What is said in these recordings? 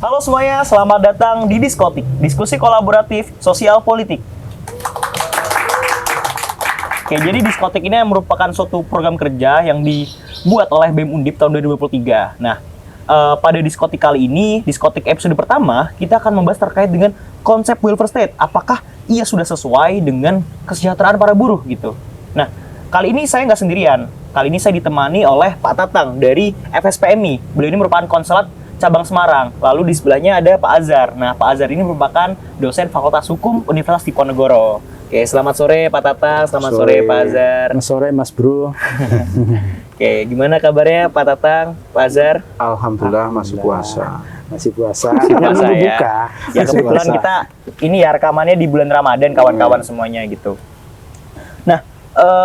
Halo semuanya, selamat datang di Diskotik, diskusi kolaboratif sosial politik. Oke, jadi Diskotik ini merupakan suatu program kerja yang dibuat oleh BEM Undip tahun 2023. Nah, pada Diskotik kali ini, Diskotik episode pertama, kita akan membahas terkait dengan konsep welfare state. Apakah ia sudah sesuai dengan kesejahteraan para buruh gitu. Nah, kali ini saya nggak sendirian. Kali ini saya ditemani oleh Pak Tatang dari FSPMI. Beliau ini merupakan konselat cabang Semarang. Lalu di sebelahnya ada Pak Azhar. Nah, Pak Azhar ini merupakan dosen Fakultas Hukum Universitas Diponegoro. Oke, selamat sore Pak Tatang, selamat sore Pak Azhar. Selamat sore Mas Bro. Oke, gimana kabarnya Pak Tatang, Pak Azhar? Alhamdulillah masih puasa. Masih puasa. Puasa ya. Buka. Ya kebetulan kita ini ya rekamannya di bulan Ramadan kawan-kawan semuanya gitu. Nah,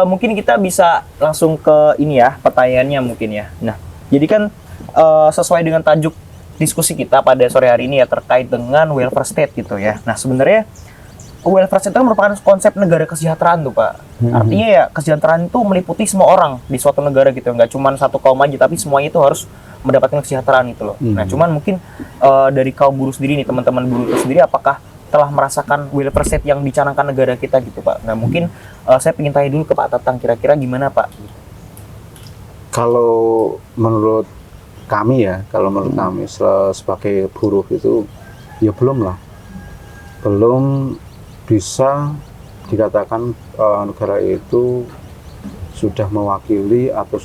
mungkin kita bisa langsung ke ini ya, pertanyaannya mungkin ya. Nah, jadi kan sesuai dengan tajuk diskusi kita pada sore hari ini ya terkait dengan welfare state gitu ya. Nah, sebenarnya welfare state itu merupakan konsep negara kesejahteraan tuh Pak. Artinya ya kesejahteraan itu meliputi semua orang di suatu negara gitu. Nggak cuma satu kaum aja, tapi semuanya itu harus mendapatkan kesejahteraan gitu loh. Nah, cuman mungkin dari kaum buruh sendiri nih, teman-teman buruh itu sendiri apakah telah merasakan welfare state yang dicanangkan negara kita gitu Pak? Nah, mungkin saya ingin tanya dulu ke Pak Tatang, kira-kira gimana Pak? Kalau menurut kami ya, kami sebagai buruh itu ya belum lah. Belum bisa dikatakan negara itu sudah mewakili atau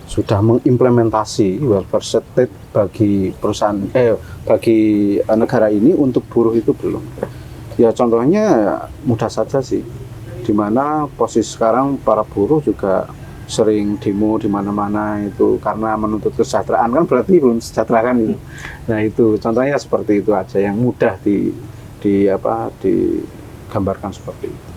sudah mengimplementasi welfare state bagi perusahaan bagi negara ini untuk buruh itu belum. Ya contohnya mudah saja sih, di mana posisi sekarang para buruh juga sering demo di mana-mana itu karena menuntut kesejahteraan, kan berarti belum sejahtera kan itu. Nah itu contohnya seperti itu aja yang mudah digambarkan seperti itu.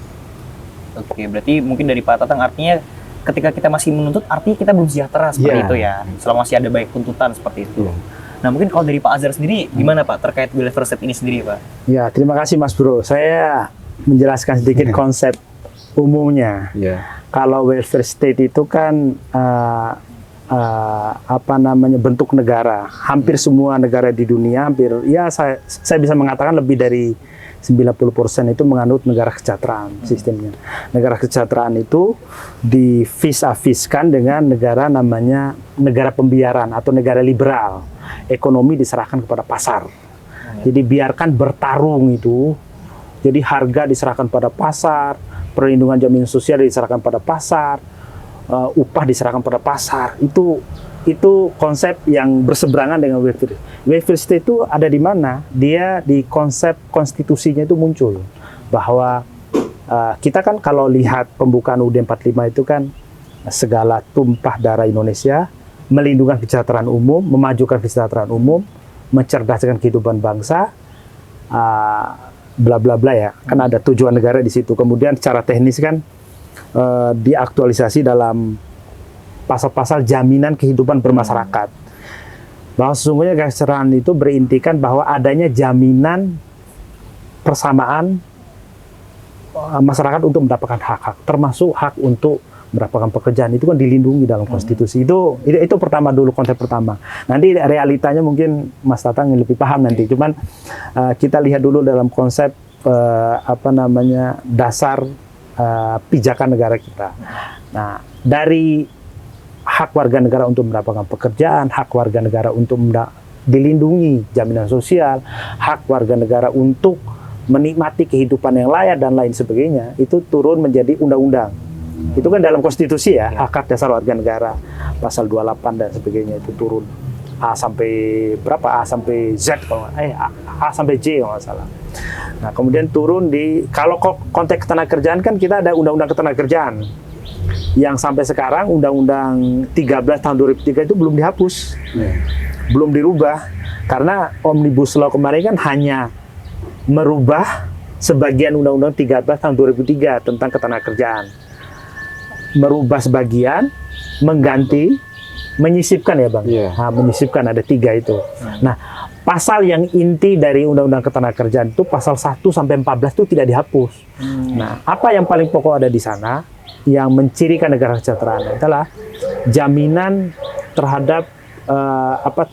Oke, berarti mungkin dari Pak Tatang artinya ketika kita masih menuntut artinya kita belum sejahtera seperti itu ya. Selama masih ada banyak tuntutan seperti itu. Nah, mungkin kalau dari Pak Azhar sendiri gimana Pak terkait welfare state ini sendiri Pak? Ya, terima kasih Mas Bro. Saya menjelaskan sedikit konsep umumnya. Kalau welfare state itu kan bentuk negara. Hampir semua negara di dunia, saya bisa mengatakan lebih dari 90% itu menganut negara kesejahteraan sistemnya. Negara kesejahteraan itu divis-a-viskan dengan negara namanya negara pembiaran atau negara liberal. Ekonomi diserahkan kepada pasar. Jadi biarkan bertarung itu. Jadi harga diserahkan pada pasar, perlindungan jaminan sosial diserahkan pada pasar, upah diserahkan pada pasar. Itu konsep yang berseberangan dengan welfare. Welfare state itu ada di mana? Dia di konsep konstitusinya itu muncul bahwa kita kan kalau lihat pembukaan UUD 45 itu kan segala tumpah darah Indonesia, melindungi kesejahteraan umum, memajukan kesejahteraan umum, mencerdaskan kehidupan bangsa, bla bla bla ya. Kan ada tujuan negara di situ. Kemudian secara teknis kan diaktualisasi dalam pasal-pasal jaminan kehidupan bermasyarakat. Bahwa sesungguhnya kesejahteraan itu berintikan bahwa adanya jaminan persamaan masyarakat untuk mendapatkan hak-hak, termasuk hak untuk mendapatkan pekerjaan itu kan dilindungi dalam konstitusi. Itu pertama dulu, konsep pertama. Nanti realitanya mungkin Mas Tatang yang lebih paham nanti. Cuman kita lihat dulu dalam konsep dasar pijakan negara kita. Nah, dari hak warga negara untuk mendapatkan pekerjaan, hak warga negara untuk dilindungi jaminan sosial, hak warga negara untuk menikmati kehidupan yang layak dan lain sebagainya, itu turun menjadi undang-undang. Itu kan dalam konstitusi ya, hak dasar warga negara, pasal 28 dan sebagainya itu turun. A sampai berapa? A sampai Z kalau A sampai J kalau nggak salah. Nah, kemudian turun kalau konteks ketenagakerjaan kan kita ada undang-undang ketenagakerjaan yang sampai sekarang undang-undang 13 tahun 2003 itu belum dihapus. Belum dirubah karena Omnibus Law kemarin kan hanya merubah sebagian undang-undang 13 tahun 2003 tentang ketenagakerjaan. Merubah sebagian, mengganti, menyisipkan ya Bang. Nah, menyisipkan ada 3 itu. Nah, pasal yang inti dari Undang-Undang Ketenagakerjaan itu pasal 1 sampai 14 itu tidak dihapus. Nah, apa yang paling pokok ada di sana yang mencirikan negara kesejahteraan adalah jaminan terhadap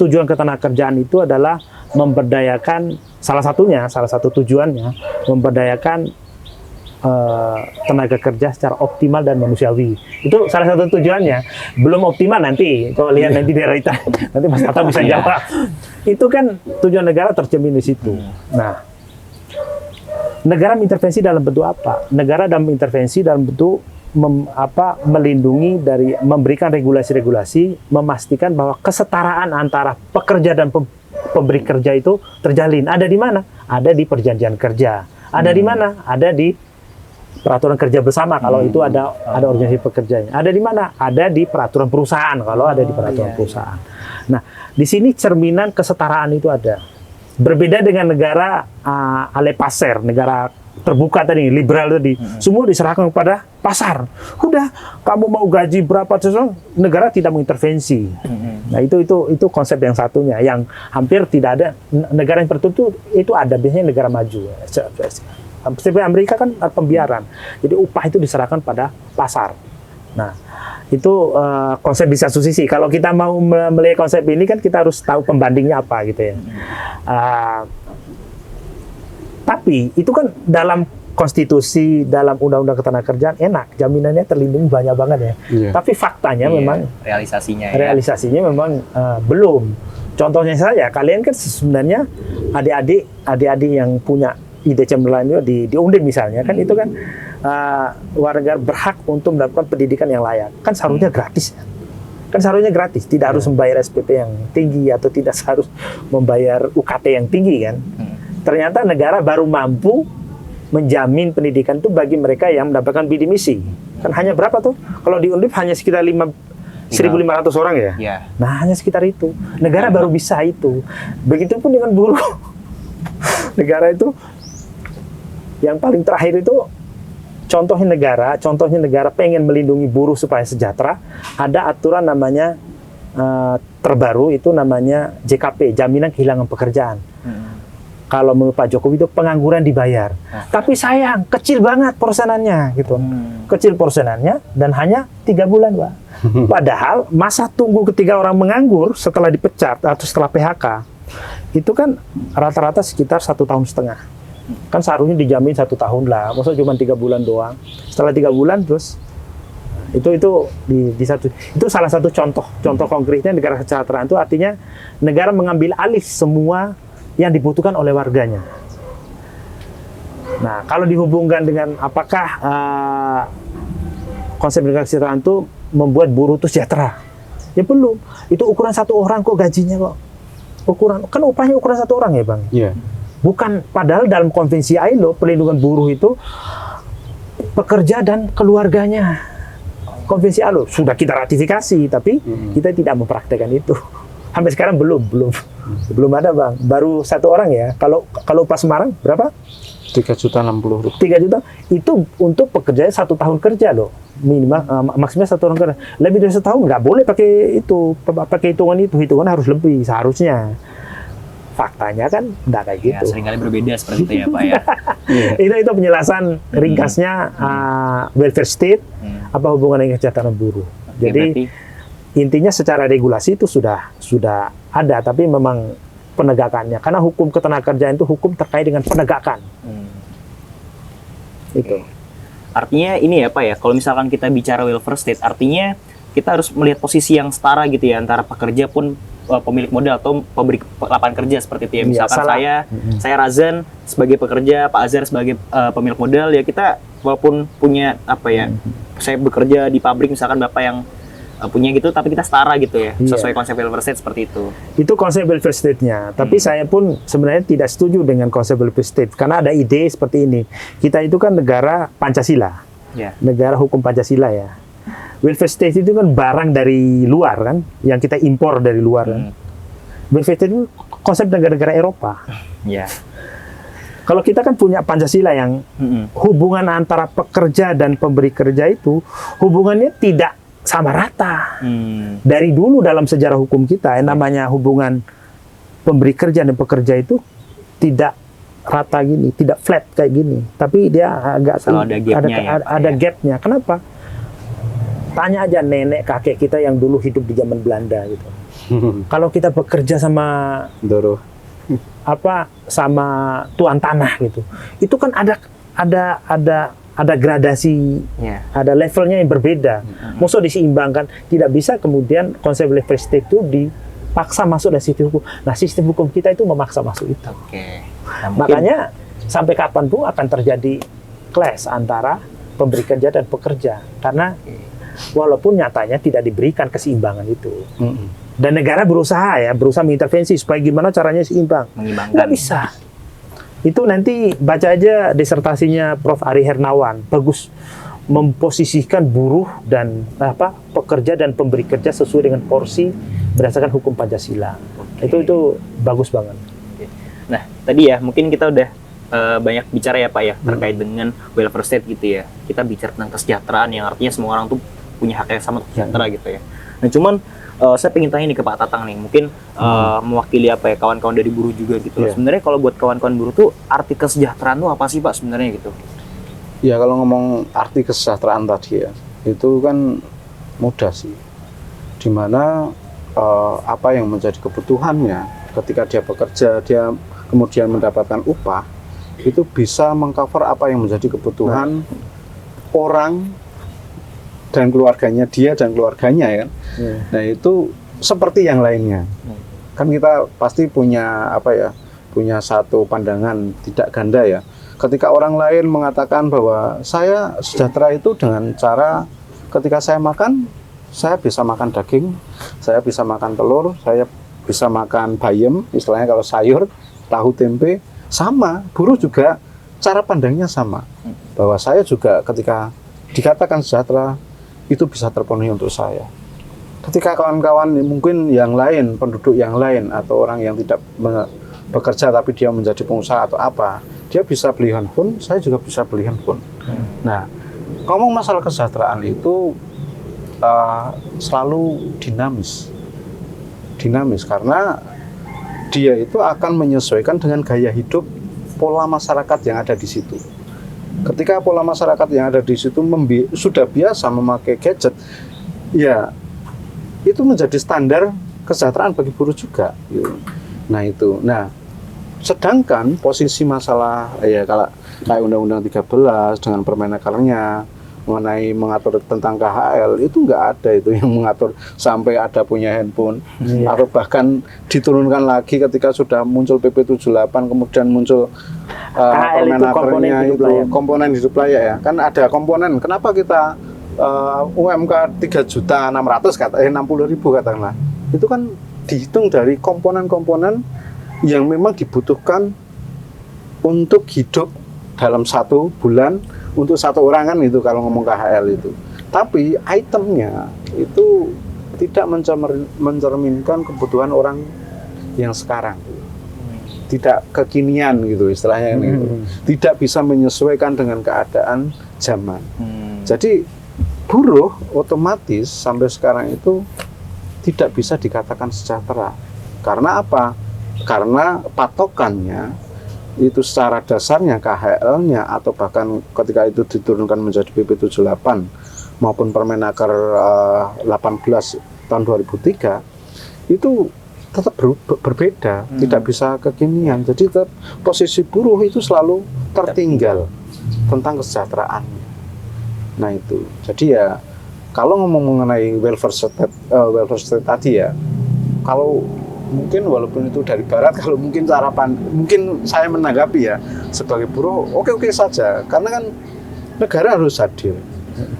tujuan ketenagakerjaan itu adalah memberdayakan, salah satu tujuannya memberdayakan tenaga kerja secara optimal dan manusiawi. Itu salah satu tujuannya. Belum optimal nanti, kalau lihat nanti di realita, nanti Mas Tata bisa jawab. Itu kan tujuan negara tercermin di situ. Nah, negara mengintervensi dalam bentuk apa? Negara dalam intervensi dalam bentuk melindungi dari, memberikan regulasi-regulasi, memastikan bahwa kesetaraan antara pekerja dan pemberi kerja itu terjalin. Ada di mana? Ada di perjanjian kerja. Ada di mana? Ada di peraturan kerja bersama kalau itu ada organisasi pekerjanya. Ada di mana? Ada di peraturan perusahaan kalau ada di peraturan perusahaan. Nah, di sini cerminan kesetaraan itu ada. Berbeda dengan negara laissez-passer, negara terbuka tadi, liberal tadi, semua diserahkan kepada pasar. Udah, kamu mau gaji berapa terus, negara tidak mengintervensi. Nah, itu konsep yang satunya, yang hampir tidak ada negara yang tertentu itu ada, biasanya negara maju. Seperti Amerika kan pembiaran, jadi upah itu diserahkan pada pasar. Nah, itu konsep di satu sisi. Kalau kita mau melihat konsep ini kan kita harus tahu pembandingnya apa gitu ya. Tapi itu kan dalam konstitusi, dalam undang-undang ketenagakerjaan enak, jaminannya terlindungi banyak banget ya. Tapi faktanya memang realisasinya memang belum. Contohnya saja, kalian kan sebenarnya adik-adik yang punya ide cemerlang itu di Undip misalnya kan itu kan warga berhak untuk mendapatkan pendidikan yang layak, kan seharusnya gratis kan seharusnya gratis, tidak harus membayar SPP yang tinggi atau tidak harus membayar UKT yang tinggi kan. Ternyata negara baru mampu menjamin pendidikan itu bagi mereka yang mendapatkan bidik misi. Kan hanya berapa tuh kalau di Undip hanya sekitar 1.500 orang ya. Nah, hanya sekitar itu negara baru bisa itu. Begitupun dengan buruh. Negara itu yang paling terakhir itu contohnya negara pengen melindungi buruh supaya sejahtera, ada aturan namanya terbaru itu namanya JKP, jaminan kehilangan pekerjaan. Kalau menurut Pak Jokowi itu pengangguran dibayar. Tapi sayang, kecil banget porsenannya gitu. Kecil porsenannya dan hanya 3 bulan, Pak. Padahal masa tunggu ketika orang menganggur setelah dipecat atau setelah PHK itu kan rata-rata sekitar 1,5 tahun. Kan seharusnya dijamin 1 tahun lah, masa cuma 3 bulan doang. Setelah 3 bulan terus itu salah satu contoh konkretnya negara kesejahteraan itu artinya negara mengambil alih semua yang dibutuhkan oleh warganya. Nah, kalau dihubungkan dengan apakah konsep negara kesejahteraan itu membuat buruh itu sejahtera? Ya belum. Itu ukuran 1 orang kok gajinya kok. Kan upahnya ukuran 1 orang ya, Bang. Iya. Bukan, padahal dalam konvensi ILO perlindungan buruh itu pekerja dan keluarganya. Konvensi ILO sudah kita ratifikasi, tapi kita tidak mempraktekkan itu. Sampai sekarang belum ada, Bang. Baru 1 orang ya. Kalau upah Semarang berapa? 3.060.000. 3 juta itu untuk pekerjanya 1 tahun kerja loh, minimal maksimal 1 tahun kerja. Lebih dari 1 tahun nggak boleh pakai hitungan harus lebih seharusnya. Faktanya kan enggak kayak gitu. Ya, seringkali berbeda seperti itu ya, Pak ya. itu penjelasan ringkasnya welfare state, apa hubungan dengan kesejahteraan buruh. Jadi intinya secara regulasi itu sudah ada, tapi memang penegakannya. Karena hukum ketenagakerjaan itu hukum terkait dengan penegakan. Itu. Artinya ini ya, Pak ya, kalau misalkan kita bicara welfare state, artinya kita harus melihat posisi yang setara gitu ya antara pekerja pun pemilik modal atau pemberi lapangan kerja seperti itu ya. Misalkan saya Razan sebagai pekerja, Pak Azhar sebagai pemilik modal, ya kita walaupun punya saya bekerja di pabrik misalkan Bapak yang punya gitu, tapi kita setara gitu ya, sesuai konsep welfare state seperti itu. Itu konsep welfare state-nya. Tapi saya pun sebenarnya tidak setuju dengan konsep welfare state karena ada ide seperti ini. Kita itu kan negara Pancasila, negara hukum Pancasila ya. Welfare state itu kan barang dari luar kan, yang kita impor dari luar kan. Welfare state itu konsep negara-negara Eropa. Kalau kita kan punya Pancasila yang hubungan antara pekerja dan pemberi kerja itu hubungannya tidak sama rata. Dari dulu dalam sejarah hukum kita, yang namanya hubungan pemberi kerja dan pekerja itu tidak rata gini, tidak flat kayak gini, tapi dia agak ada gapnya. Kenapa? Tanya aja nenek kakek kita yang dulu hidup di zaman Belanda gitu. Kalau kita bekerja sama Doro, sama tuan tanah gitu. Itu kan ada gradasi, ada levelnya yang berbeda. Maksud diseimbangkan, tidak bisa kemudian konsep level state itu dipaksa masuk dari sistem hukum. Nah, sistem hukum kita itu memaksa masuk itu. Nah, makanya sampai kapanpun akan terjadi clash antara pemberi kerja dan pekerja, karena walaupun nyatanya tidak diberikan keseimbangan itu. Dan negara berusaha mengintervensi supaya gimana caranya seimbang. Nggak bisa. Itu nanti baca aja disertasinya Prof. Ari Hernawan, bagus memposisikan buruh dan pekerja dan pemberi kerja sesuai dengan porsi berdasarkan hukum Pancasila. Itu bagus banget. Nah, tadi ya mungkin kita udah banyak bicara ya Pak ya terkait dengan welfare state gitu ya. Kita bicara tentang kesejahteraan yang artinya semua orang tuh punya hak yang sama untuk sejahtera gitu ya. Nah, cuman saya pengen tanya nih ke Pak Tatang nih, mungkin mewakili apa ya kawan-kawan dari buruh juga gitu. Sebenarnya kalau buat kawan-kawan buruh tuh arti kesejahteraan tuh apa sih Pak sebenarnya gitu? Ya kalau ngomong arti kesejahteraan tadi ya, itu kan mudah sih. Dimana apa yang menjadi kebutuhannya ketika dia bekerja, dia kemudian mendapatkan upah, itu bisa mengcover apa yang menjadi kebutuhan orang dan keluarganya, dia dan keluarganya ya. Nah itu seperti yang lainnya. Kan kita pasti punya punya satu pandangan tidak ganda ya. Ketika orang lain mengatakan bahwa saya sejahtera itu dengan cara ketika saya makan, saya bisa makan daging, saya bisa makan telur, saya bisa makan bayam, istilahnya kalau sayur, tahu tempe, sama. Buruh juga cara pandangnya sama. Bahwa saya juga ketika dikatakan sejahtera, itu bisa terpenuhi untuk saya. Ketika kawan-kawan mungkin yang lain, penduduk yang lain, atau orang yang tidak bekerja tapi dia menjadi pengusaha atau apa, dia bisa beli handphone, saya juga bisa beli handphone. Nah, ngomong masalah kesejahteraan itu selalu dinamis karena dia itu akan menyesuaikan dengan gaya hidup pola masyarakat yang ada di situ. Ketika pola masyarakat yang ada di situ sudah biasa memakai gadget, ya itu menjadi standar kesejahteraan bagi buruh juga. Nah itu. Nah, sedangkan posisi masalah ya kalau kayak Undang-Undang 13 dengan Permenakernya mengenai mengatur tentang KHL itu nggak ada itu yang mengatur sampai ada punya handphone atau bahkan diturunkan lagi ketika sudah muncul PP 78 kemudian muncul Permenakernya itu komponen hidup layak ya kan ada komponen kenapa kita UMK 3.600.000 60.000 katakanlah itu kan dihitung dari komponen-komponen yang memang dibutuhkan untuk hidup dalam 1 bulan untuk 1 orang kan itu kalau ngomong KHL itu. Tapi itemnya itu tidak mencerminkan kebutuhan orang yang sekarang. Tidak kekinian gitu istilahnya gitu. Tidak bisa menyesuaikan dengan keadaan zaman. Jadi buruh otomatis sampai sekarang itu tidak bisa dikatakan sejahtera. Karena apa? Karena patokannya itu secara dasarnya KHL-nya atau bahkan ketika itu diturunkan menjadi PP 78 maupun Permenaker 18 tahun 2003 itu tetap berbeda, tidak bisa kekinian. Jadi posisi buruh itu selalu tertinggal tentang kesejahteraannya. Nah itu. Jadi ya kalau ngomong mengenai welfare state tadi ya, kalau mungkin walaupun itu dari barat, kalau mungkin mungkin saya menanggapi ya sebagai buruh oke saja karena kan negara harus hadir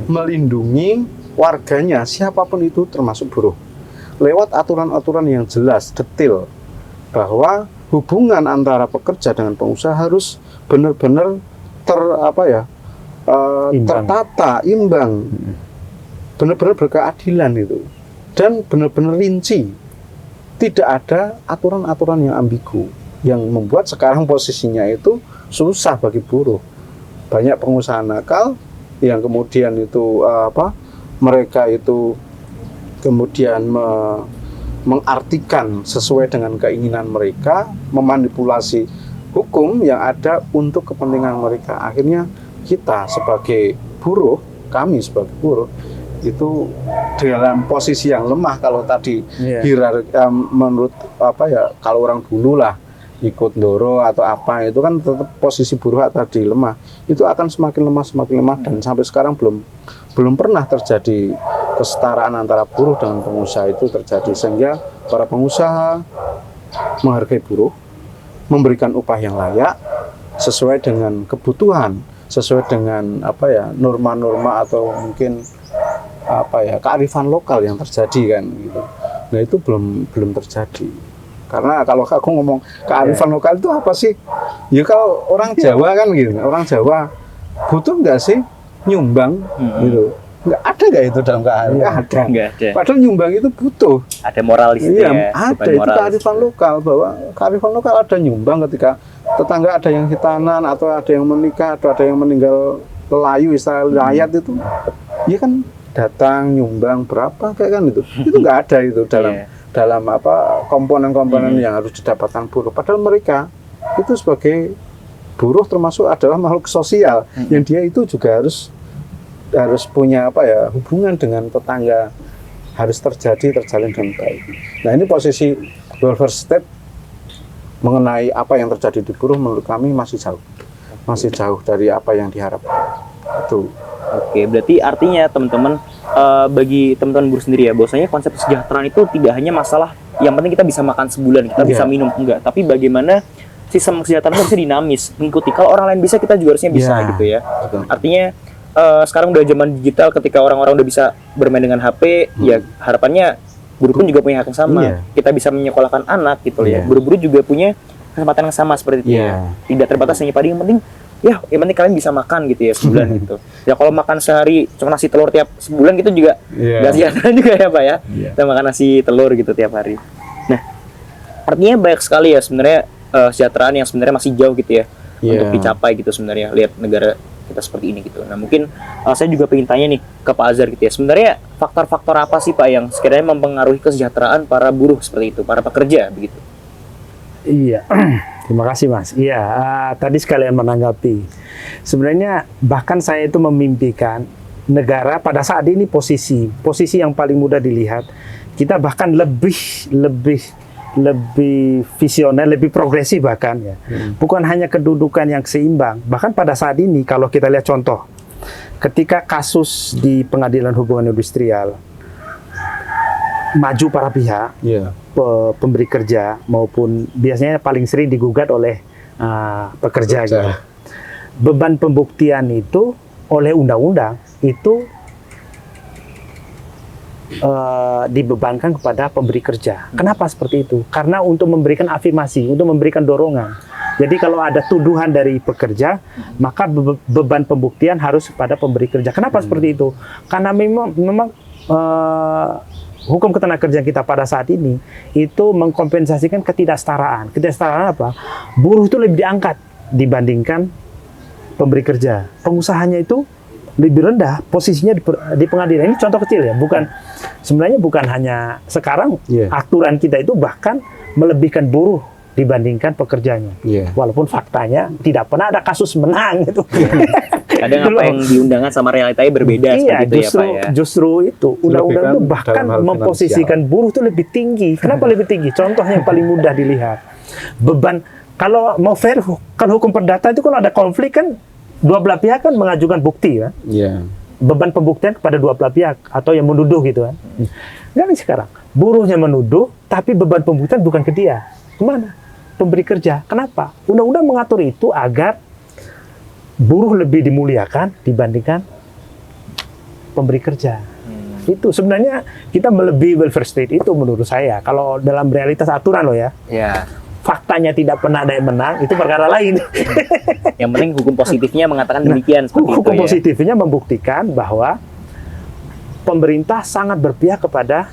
melindungi warganya siapapun itu termasuk buruh lewat aturan-aturan yang jelas detail bahwa hubungan antara pekerja dengan pengusaha harus benar-benar tertata imbang benar-benar berkeadilan itu dan benar-benar rinci. Tidak ada aturan-aturan yang ambigu yang membuat sekarang posisinya itu susah bagi buruh. Banyak pengusaha nakal yang kemudian itu mereka itu kemudian mengartikan sesuai dengan keinginan mereka, memanipulasi hukum yang ada untuk kepentingan mereka. Akhirnya kita sebagai buruh, kami sebagai buruh itu dalam posisi yang lemah kalau tadi hierarki menurut kalau orang dulu lah ikut ndoro atau apa, itu kan tetap posisi buruh tadi lemah, itu akan semakin lemah dan sampai sekarang belum pernah terjadi kesetaraan antara buruh dengan pengusaha itu terjadi, sehingga para pengusaha menghargai buruh, memberikan upah yang layak sesuai dengan kebutuhan, sesuai dengan norma-norma atau mungkin kearifan lokal yang terjadi kan gitu. Nah itu belum terjadi. Karena kalau aku ngomong kearifan lokal itu apa sih? Ya kalau orang Jawa kan gitu, orang Jawa butuh nggak sih nyumbang gitu? Nggak ada nggak itu dalam kearifan? Nggak ada. Padahal nyumbang itu butuh. Ada moralisnya. Iya, ada itu kearifan lokal, bahwa kearifan lokal ada nyumbang ketika tetangga ada yang hitanan atau ada yang menikah atau ada yang meninggal layu istilah layat itu, ya kan datang nyumbang berapa kayak kan itu nggak ada itu dalam komponen-komponen yang harus didapatkan buruh. Padahal mereka itu sebagai buruh termasuk adalah makhluk sosial yang dia itu juga harus punya hubungan dengan tetangga, harus terjalin dengan baik. Nah ini posisi welfare state mengenai apa yang terjadi di buruh menurut kami masih jauh dari apa yang diharapkan itu. Oke, berarti artinya teman-teman, bagi teman-teman buruh sendiri ya, bahwasanya konsep kesejahteraan itu tidak hanya masalah yang penting kita bisa makan sebulan, kita bisa minum, enggak, tapi bagaimana sistem kesejahteraan itu bisa dinamis, mengikuti. Kalau orang lain bisa, kita juga harusnya bisa gitu ya. Betul. Artinya sekarang udah zaman digital, ketika orang-orang udah bisa bermain dengan HP, ya harapannya buruh pun juga punya hak yang sama. Kita bisa menyekolahkan anak gitu ya. Buruh-buruh juga punya kesempatan yang sama seperti itu ya. Tidak terbatas hanya padi, yang penting yang penting kalian bisa makan gitu ya sebulan gitu. Ya kalau makan sehari cuma nasi telur tiap sebulan gitu juga nggak sejahtera juga ya Pak ya. Kita makan nasi telur gitu tiap hari. Nah, artinya banyak sekali ya sebenarnya kesejahteraan yang sebenarnya masih jauh gitu ya untuk dicapai gitu sebenarnya. Lihat negara kita seperti ini gitu. Nah mungkin saya juga pengen tanya nih ke Pak Azhar gitu ya. Sebenarnya faktor-faktor apa sih Pak yang sekiranya mempengaruhi kesejahteraan para buruh seperti itu, para pekerja begitu? Iya, terima kasih Mas. Iya, tadi sekalian menanggapi. Sebenarnya bahkan saya itu memimpikan negara pada saat ini posisi yang paling mudah dilihat. Kita bahkan lebih visioner, lebih progresif bahkan ya. Bukan hanya kedudukan yang seimbang. Bahkan pada saat ini kalau kita lihat contoh, ketika kasus di Pengadilan Hubungan Industrial maju para pihak, pemberi kerja maupun biasanya paling sering digugat oleh pekerja. Gitu. Beban pembuktian itu oleh undang-undang itu dibebankan kepada pemberi kerja. Kenapa seperti itu? Karena untuk memberikan afirmasi, untuk memberikan dorongan. Jadi kalau ada tuduhan dari pekerja, maka beban pembuktian harus pada pemberi kerja. Kenapa seperti itu? Karena memang hukum ketenagakerjaan kita pada saat ini itu mengkompensasikan ketidaksetaraan. Ketidaksetaraan apa? Buruh itu lebih diangkat dibandingkan pemberi kerja. Pengusahanya itu lebih rendah posisinya di pengadilan. Ini contoh kecil ya, sebenarnya bukan hanya sekarang aturan kita itu bahkan melebihkan buruh dibandingkan pekerjanya. Walaupun faktanya tidak pernah ada kasus menang itu. Kadang apa yang diundangkan sama realitanya berbeda seperti itu ya Pak ya. Justru itu undang-undang itu bahkan memposisikan buruh itu lebih tinggi. Kenapa lebih tinggi? Contohnya yang paling mudah dilihat. Beban kalau mau fair, kalau hukum perdata itu kalau ada konflik kan dua belah pihak kan mengajukan bukti kan. Beban pembuktian kepada dua belah pihak atau yang menuduh gitu kan. Enggak sekarang. Buruhnya menuduh tapi beban pembuktian bukan ke dia. Kemana? Pemberi kerja. Kenapa? Undang-undang mengatur itu agar buruh lebih dimuliakan dibandingkan pemberi kerja. Itu sebenarnya kita melebihi welfare state itu menurut saya. Kalau dalam realitas aturan loh ya. Faktanya tidak pernah ada yang menang, itu perkara lain. Yang penting hukum positifnya mengatakan demikian. Hukum positifnya membuktikan bahwa pemerintah sangat berpihak kepada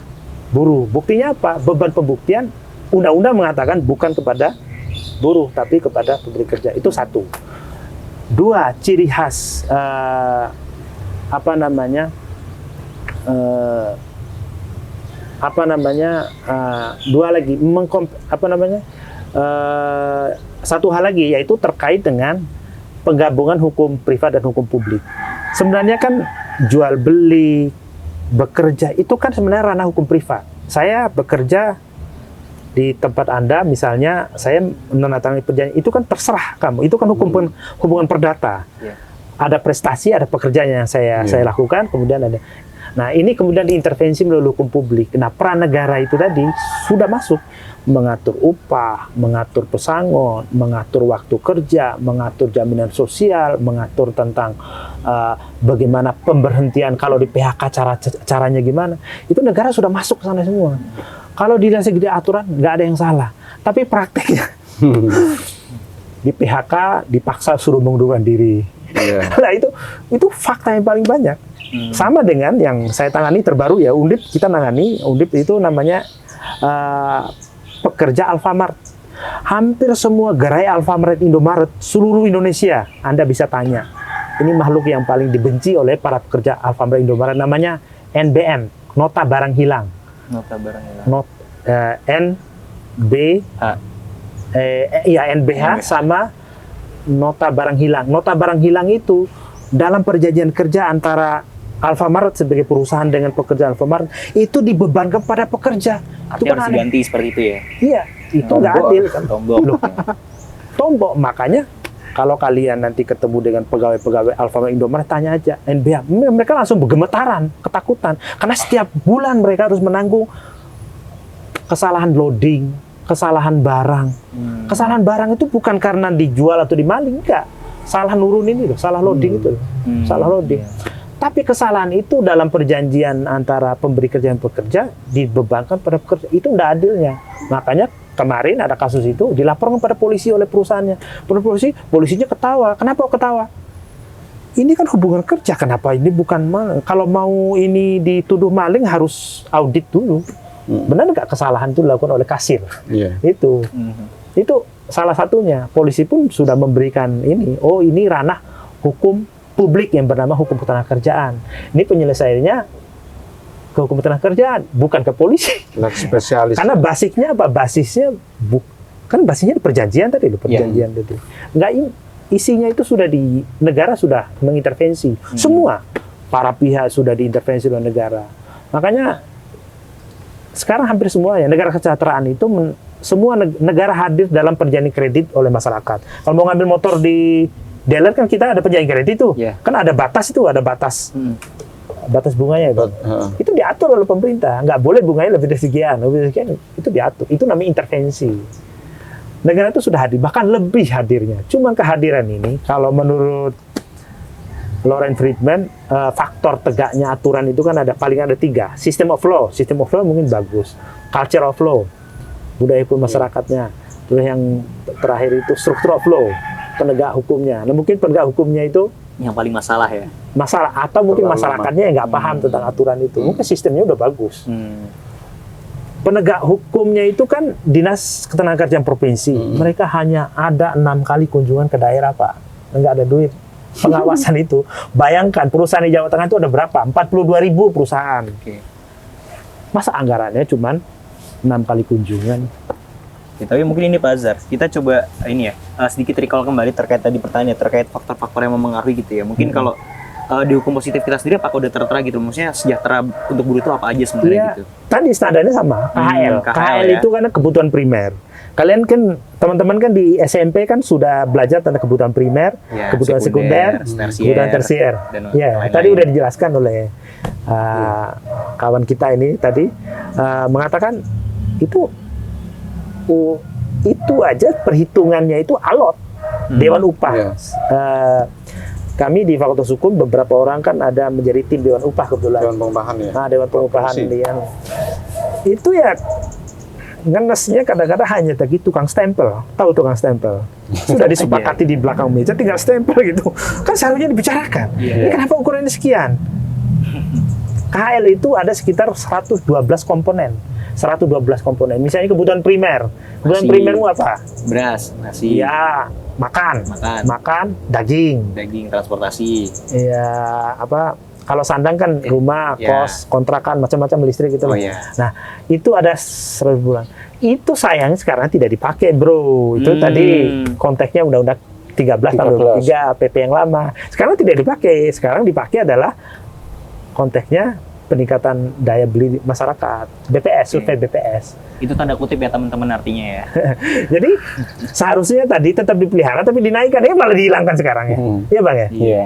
buruh. Buktinya apa? Beban pembuktian undang-undang mengatakan bukan kepada buruh, tapi kepada pemberi kerja. Itu satu. Dua, ciri khas dua lagi satu hal lagi yaitu terkait dengan penggabungan hukum privat dan hukum publik. Sebenarnya kan jual beli, bekerja itu kan sebenarnya ranah hukum privat. Saya bekerja di tempat Anda misalnya saya menandatangani perjanjian, itu kan terserah kamu, itu kan hubungan perdata. Iya. Ada prestasi, ada pekerjaan yang saya lakukan, kemudian ada. Nah, ini kemudian diintervensi melalui hukum publik. Nah, peran negara itu tadi sudah masuk mengatur upah, mengatur pesangon, mengatur waktu kerja, mengatur jaminan sosial, mengatur tentang bagaimana pemberhentian kalau di PHK caranya gimana. Itu negara sudah masuk ke sana semua. Kalau dilihat segede aturan, nggak ada yang salah. Tapi prakteknya di PHK dipaksa suruh mengundurkan diri. Nah, itu fakta yang paling banyak. Sama dengan yang saya tangani terbaru ya, Undip kita nangani. Undip itu namanya pekerja Alfamart. Hampir semua gerai Alfamart, Indomaret, seluruh Indonesia, Anda bisa tanya. Ini makhluk yang paling dibenci oleh para pekerja Alfamart, Indomaret, namanya NBM, nota barang hilang. Nota barang hilang. NBH sama nota barang hilang. Nota barang hilang itu dalam perjanjian kerja antara Alfamart sebagai perusahaan dengan pekerja Alfamart itu dibebankan pada pekerja. Artinya Itu kan harus aneh. diganti seperti itu ya. Iya, itu nggak adil kan. Tombok. Tombok. Makanya kalau kalian nanti ketemu dengan pegawai-pegawai Alfamart, Indomaret, tanya aja NBH. Mereka langsung bergemetaran, ketakutan. Karena setiap bulan mereka harus menanggung kesalahan loading, kesalahan barang. Kesalahan barang itu bukan karena dijual atau dimaling, enggak. Salah nurun ini loh, salah loading itu loh. Salah loading. Tapi kesalahan itu dalam perjanjian antara pemberi kerja dan pekerja dibebankan pada pekerja. Itu enggak adilnya. Makanya kemarin ada kasus itu dilaporkan pada polisi oleh perusahaannya. Polisinya ketawa. Kenapa ketawa? Ini kan hubungan kerja, kenapa ini bukan maling? Kalau mau ini dituduh maling harus audit dulu. Benar nggak kesalahan itu dilakukan oleh kasir? Itu salah satunya. Polisi pun sudah memberikan ini. Oh, ini ranah hukum publik yang bernama hukum ketenagakerjaan. Ini penyelesaiannya ke hukum ketenagakerjaan, bukan ke polisi. Spesialis. Karena basisnya apa? Basisnya kan basisnya di perjanjian tadi loh, perjanjian tadi. Nggak, isinya itu sudah di negara sudah mengintervensi. Semua para pihak sudah diintervensi oleh negara. Makanya sekarang hampir semua ya negara kesejahteraan itu semua negara hadir dalam perjanjian kredit oleh masyarakat. Kalau mau ngambil motor di dealer kan kita ada perjanjian kredit itu, kan ada batas itu, ada batas batas bunganya itu. Itu diatur oleh pemerintah, nggak boleh bunganya lebih dari sekian, itu diatur. Itu namanya intervensi. Negara itu sudah hadir, bahkan lebih hadirnya. Cuma kehadiran ini, kalau menurut Loren Friedman, faktor tegaknya aturan itu kan paling ada 3. System of law mungkin bagus. Culture of law, budaya hukum masyarakatnya. Terus yang terakhir itu structure of law, penegak hukumnya. Nah, mungkin penegak hukumnya itu yang paling masalah ya. Masalah, atau mungkin masyarakatnya yang nggak paham tentang aturan itu. Mungkin sistemnya udah bagus. Penegak hukumnya itu kan dinas ketenagakerjaan provinsi. Mereka hanya ada 6 kali kunjungan ke daerah, Pak. Nggak ada duit pengawasan itu. Bayangkan perusahaan di Jawa Tengah itu ada berapa? 42.000 perusahaan. Masa anggarannya cuman 6 kali kunjungan? Ya, tapi mungkin ini Pak Azhar, kita coba ini ya sedikit recall kembali terkait tadi pertanyaan terkait faktor-faktor yang mempengaruhi gitu ya. Mungkin kalau di hukum positif kita sendiri apakah udah tertera gitu? Maksudnya sejahtera untuk buruh itu apa aja sebenarnya gitu? Tadi standarnya sama, KHL ya. itu kan kebutuhan primer. Kalian kan, teman-teman kan di SMP kan sudah belajar tentang kebutuhan primer, ya, kebutuhan sekunder, kebutuhan tersier. Ya, tadi udah dijelaskan oleh kawan kita ini tadi mengatakan itu aja perhitungannya itu alot Dewan Upah. Kami di Fakultas Hukum beberapa orang kan ada menjadi tim Dewan Upah kebetulan. Dewan Pengupahan ya. Nah, Dewan Pengupahan itu ya ngenesnya kadang-kadang hanya tadi tukang stempel. Tahu tukang stempel? Sudah disepakati di belakang meja, tinggal stempel gitu. Kan seharusnya dibicarakan. Ini kenapa ukurannya sekian? KHL itu ada sekitar 112 komponen. 112 komponen. Misalnya kebutuhan primer. Kebutuhan primermu apa? Beras, nasi. Ya, makan, daging, transportasi. Iya, apa? Kalau sandang kan rumah, kos, kontrakan, macam-macam listrik gitu. Nah, itu ada 100 bulan. Itu sayang sekarang tidak dipakai, bro. Itu tadi konteksnya Undang-Undang 13 tahun 2003 PP yang lama. Sekarang tidak dipakai. Sekarang dipakai adalah konteksnya peningkatan daya beli masyarakat. BPS, survei BPS. Itu tanda kutip ya teman-teman artinya ya. Jadi seharusnya tadi tetap dipelihara tapi dinaikkan, ini malah dihilangkan sekarang ya. Iya Bang ya? Iya.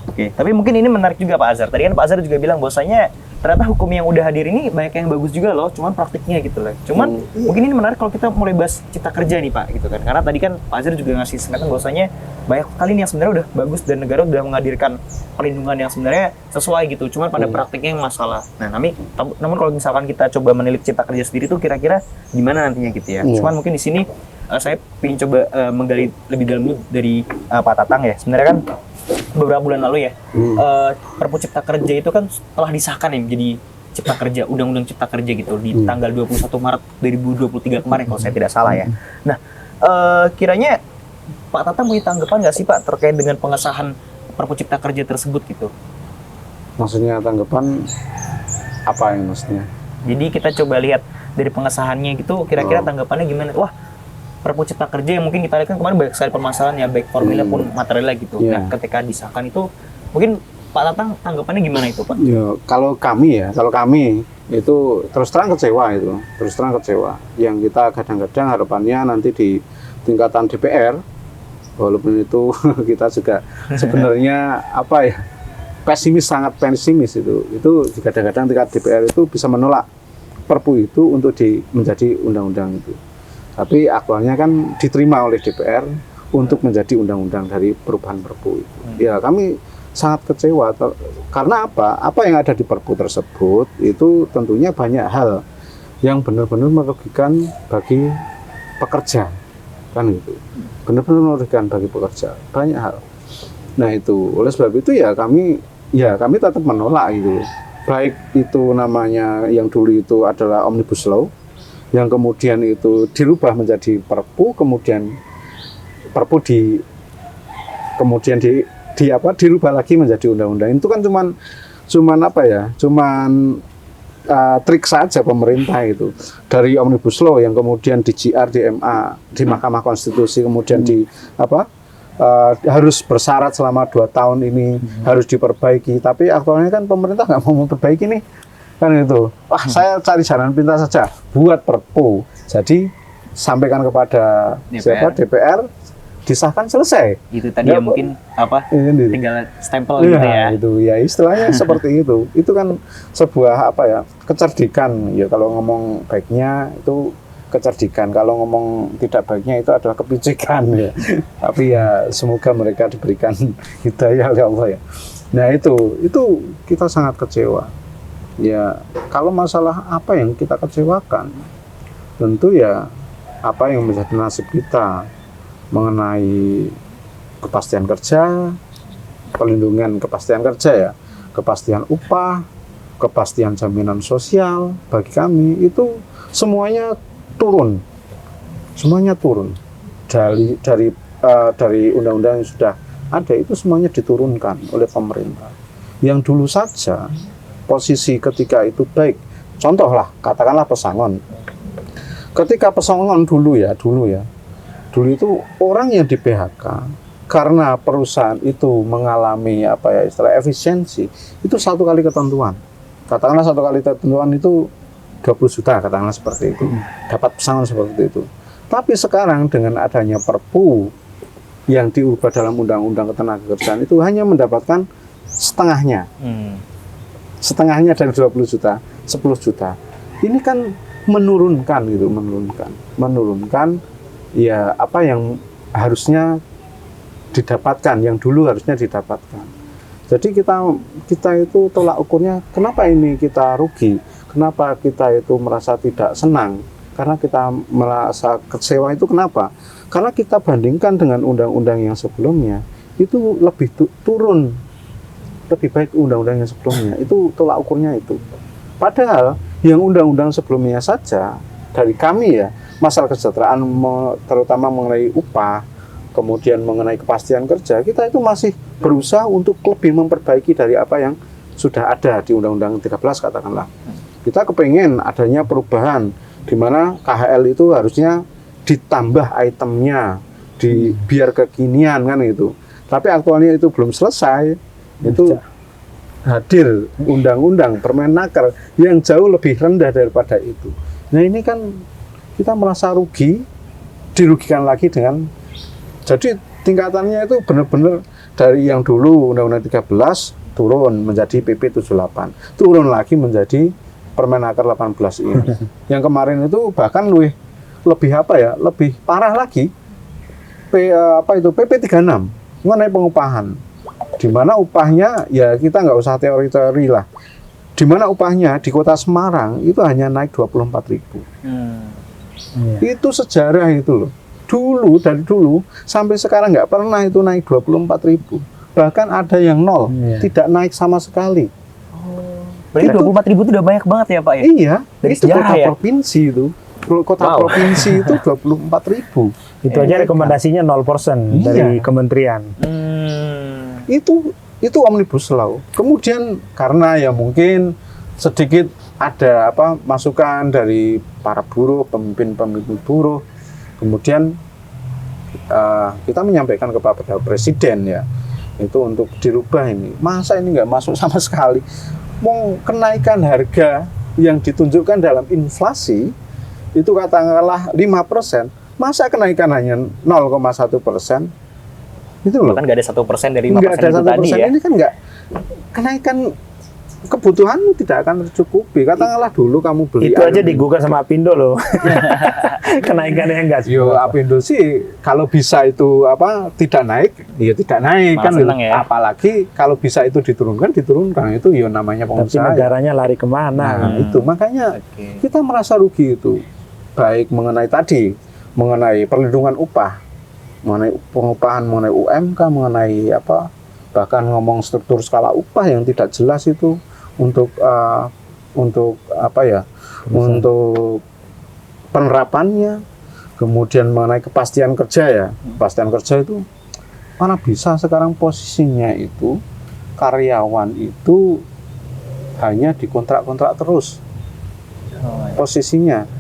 Oke, tapi mungkin ini menarik juga Pak Azhar. Tadi kan Pak Azhar juga bilang bahwasanya ternyata hukum yang udah hadir ini banyak yang bagus juga loh, cuman praktiknya gitu loh. Cuman mungkin ini menarik kalau kita mulai bahas cipta kerja nih Pak, gitu kan. Karena tadi kan Pak Azhar juga ngasih sengkatan bahwasanya banyak kali nih yang sebenarnya udah bagus dan negara udah menghadirkan perlindungan yang sebenarnya sesuai gitu. Cuman pada praktiknya yang masalah. Nah, namun kalau misalkan kita coba menilik cipta kerja sendiri tuh kira-kira gimana nantinya gitu ya. Cuman mungkin di sini saya ingin coba menggali lebih dalam dari Pak Tatang ya. Sebenarnya kan beberapa bulan lalu ya, Perpu Cipta Kerja itu kan telah disahkan ya menjadi Cipta Kerja, Undang-Undang Cipta Kerja gitu di tanggal 21 Maret 2023 kemarin kalau saya tidak salah ya. Nah, kiranya Pak Tatang punya tanggapan nggak sih Pak terkait dengan pengesahan Perpu Cipta Kerja tersebut gitu? Maksudnya tanggapan apa yang maksudnya? Jadi kita coba lihat dari pengesahannya gitu, kira-kira tanggapannya gimana? Wah, Perpu Cipta Kerja yang mungkin kita lihat kan kemarin banyak sekali permasalahan ya, baik formilnya pun materialnya gitu. Nah, ketika disahkan itu, mungkin Pak Tatang tanggapannya gimana itu Pak? Ya, kalau kami itu terus terang kecewa. Yang kita kadang-kadang harapannya nanti di tingkatan DPR, walaupun itu kita juga sebenarnya sangat pesimis itu kadang-kadang tingkat DPR itu bisa menolak Perpu itu untuk menjadi undang-undang itu. Tapi aktualnya kan diterima oleh DPR untuk menjadi undang-undang dari perubahan Perpu itu. Ya kami sangat kecewa karena apa yang ada di Perpu tersebut itu tentunya banyak hal yang benar-benar merugikan bagi pekerja, kan gitu. Benar-benar merugikan bagi pekerja, banyak hal. Nah itu oleh sebab itu ya kami tetap menolak itu. Baik itu namanya yang dulu itu adalah Omnibus Law, yang kemudian itu dirubah menjadi Perpu, kemudian Perpu dirubah lagi menjadi undang-undang. Itu kan cuman trik saja pemerintah itu. Dari Omnibus Law yang kemudian di GR di MA di Mahkamah Konstitusi, kemudian harus bersyarat selama 2 tahun ini harus diperbaiki, tapi aktualnya kan pemerintah nggak mau memperbaiki nih. Kan itu, saya cari jalan pintas saja buat Perpu, jadi sampaikan kepada DPR, disahkan selesai. Itu tadi ya mungkin tinggal stempel gitu ya. Itu ya istilahnya seperti itu. Itu kan sebuah kecerdikan ya, kalau ngomong baiknya itu kecerdikan, kalau ngomong tidak baiknya itu adalah kepicikan ya. Tapi ya semoga mereka diberikan hidayah oleh Allah ya. Nah itu kita sangat kecewa. Ya, kalau masalah apa yang kita kecewakan, tentu ya apa yang menjadi nasib kita mengenai kepastian kerja, perlindungan kepastian kerja ya, kepastian upah, kepastian jaminan sosial bagi kami itu semuanya turun dari undang-undang yang sudah ada itu semuanya diturunkan oleh pemerintah. Yang dulu saja posisi ketika itu baik, contohlah katakanlah pesangon. Ketika pesangon dulu itu orang yang di PHK karena perusahaan itu mengalami efisiensi itu 1 kali ketentuan. Katakanlah 1 kali ketentuan itu 20 juta, katakanlah seperti itu. Dapat pesangon seperti itu. Tapi sekarang dengan adanya Perpu yang diubah dalam Undang-Undang Ketenagakerjaan itu hanya mendapatkan setengahnya. Setengahnya dari 20 juta, 10 juta. Ini kan menurunkan ya apa yang harusnya didapatkan, yang dulu harusnya didapatkan. Jadi kita itu tolak ukurnya, kenapa ini kita rugi? Kenapa kita itu merasa tidak senang? Karena kita merasa kecewa itu kenapa? Karena kita bandingkan dengan undang-undang yang sebelumnya, itu lebih turun. Lebih baik undang-undang yang sebelumnya, itu tolak ukurnya itu. Padahal yang undang-undang sebelumnya saja dari kami ya, masalah kesejahteraan terutama mengenai upah, kemudian mengenai kepastian kerja, kita itu masih berusaha untuk lebih memperbaiki dari apa yang sudah ada di Undang-Undang 13 katakanlah. Kita kepengen adanya perubahan di mana KHL itu harusnya ditambah itemnya, biar kekinian kan itu. Tapi aktualnya itu belum selesai. Itu hadir undang-undang Permenaker yang jauh lebih rendah daripada itu. Nah ini kan kita merasa rugi, dirugikan lagi dengan, jadi tingkatannya itu benar-benar dari yang dulu Undang-Undang 13 turun menjadi PP 78, turun lagi menjadi Permenaker 18 ini. Yang kemarin itu bahkan lebih apa ya, lebih parah lagi, PP 36 mengenai pengupahan, di mana upahnya ya kita nggak usah teori-teori lah, di mana upahnya di Kota Semarang itu hanya naik 24.000. Itu sejarah itu loh. Dari dulu sampai sekarang nggak pernah itu naik 24.000. Bahkan ada yang nol, tidak naik sama sekali. Berarti 24.000 itu udah banyak banget ya Pak ya? Iya, Dari itu sejarah kota ya? provinsi itu. Kota provinsi itu 24.000. Itu aja rekomendasinya 0% dari kementerian. Itu Omnibus Law. Kemudian karena ya mungkin sedikit ada masukan dari para buruh, pemimpin buruh. Kemudian kita menyampaikan kepada Presiden ya, itu untuk dirubah ini. Masa ini nggak masuk sama sekali? Mau kenaikan harga yang ditunjukkan dalam inflasi itu katakanlah 5%, masa kenaikan hanya 0,1%? Itu loh. Kan nggak ada 1% dari 5% Nggak ada itu tadi ya? Ini kan nggak, kenaikan kebutuhan tidak akan tercukupi. Katakanlah dulu kamu beli itu aja digugat sama Apindo loh. Kenaikannya enggak sih. Yo Apindo sih kalau bisa itu tidak naik, ya tidak naik. Malah Kan seneng ya. apalagi kalau bisa itu diturunkan itu ya namanya Tapi pengusaha. negaranya lari kemana? Nah, itu makanya kita merasa rugi itu. Baik mengenai mengenai perlindungan upah, mengenai pengupahan, mengenai UMK, mengenai bahkan ngomong struktur skala upah yang tidak jelas itu untuk untuk penerapannya. Kemudian mengenai kepastian kerja ya, kepastian kerja itu mana bisa sekarang posisinya itu karyawan itu hanya dikontrak-kontrak terus posisinya.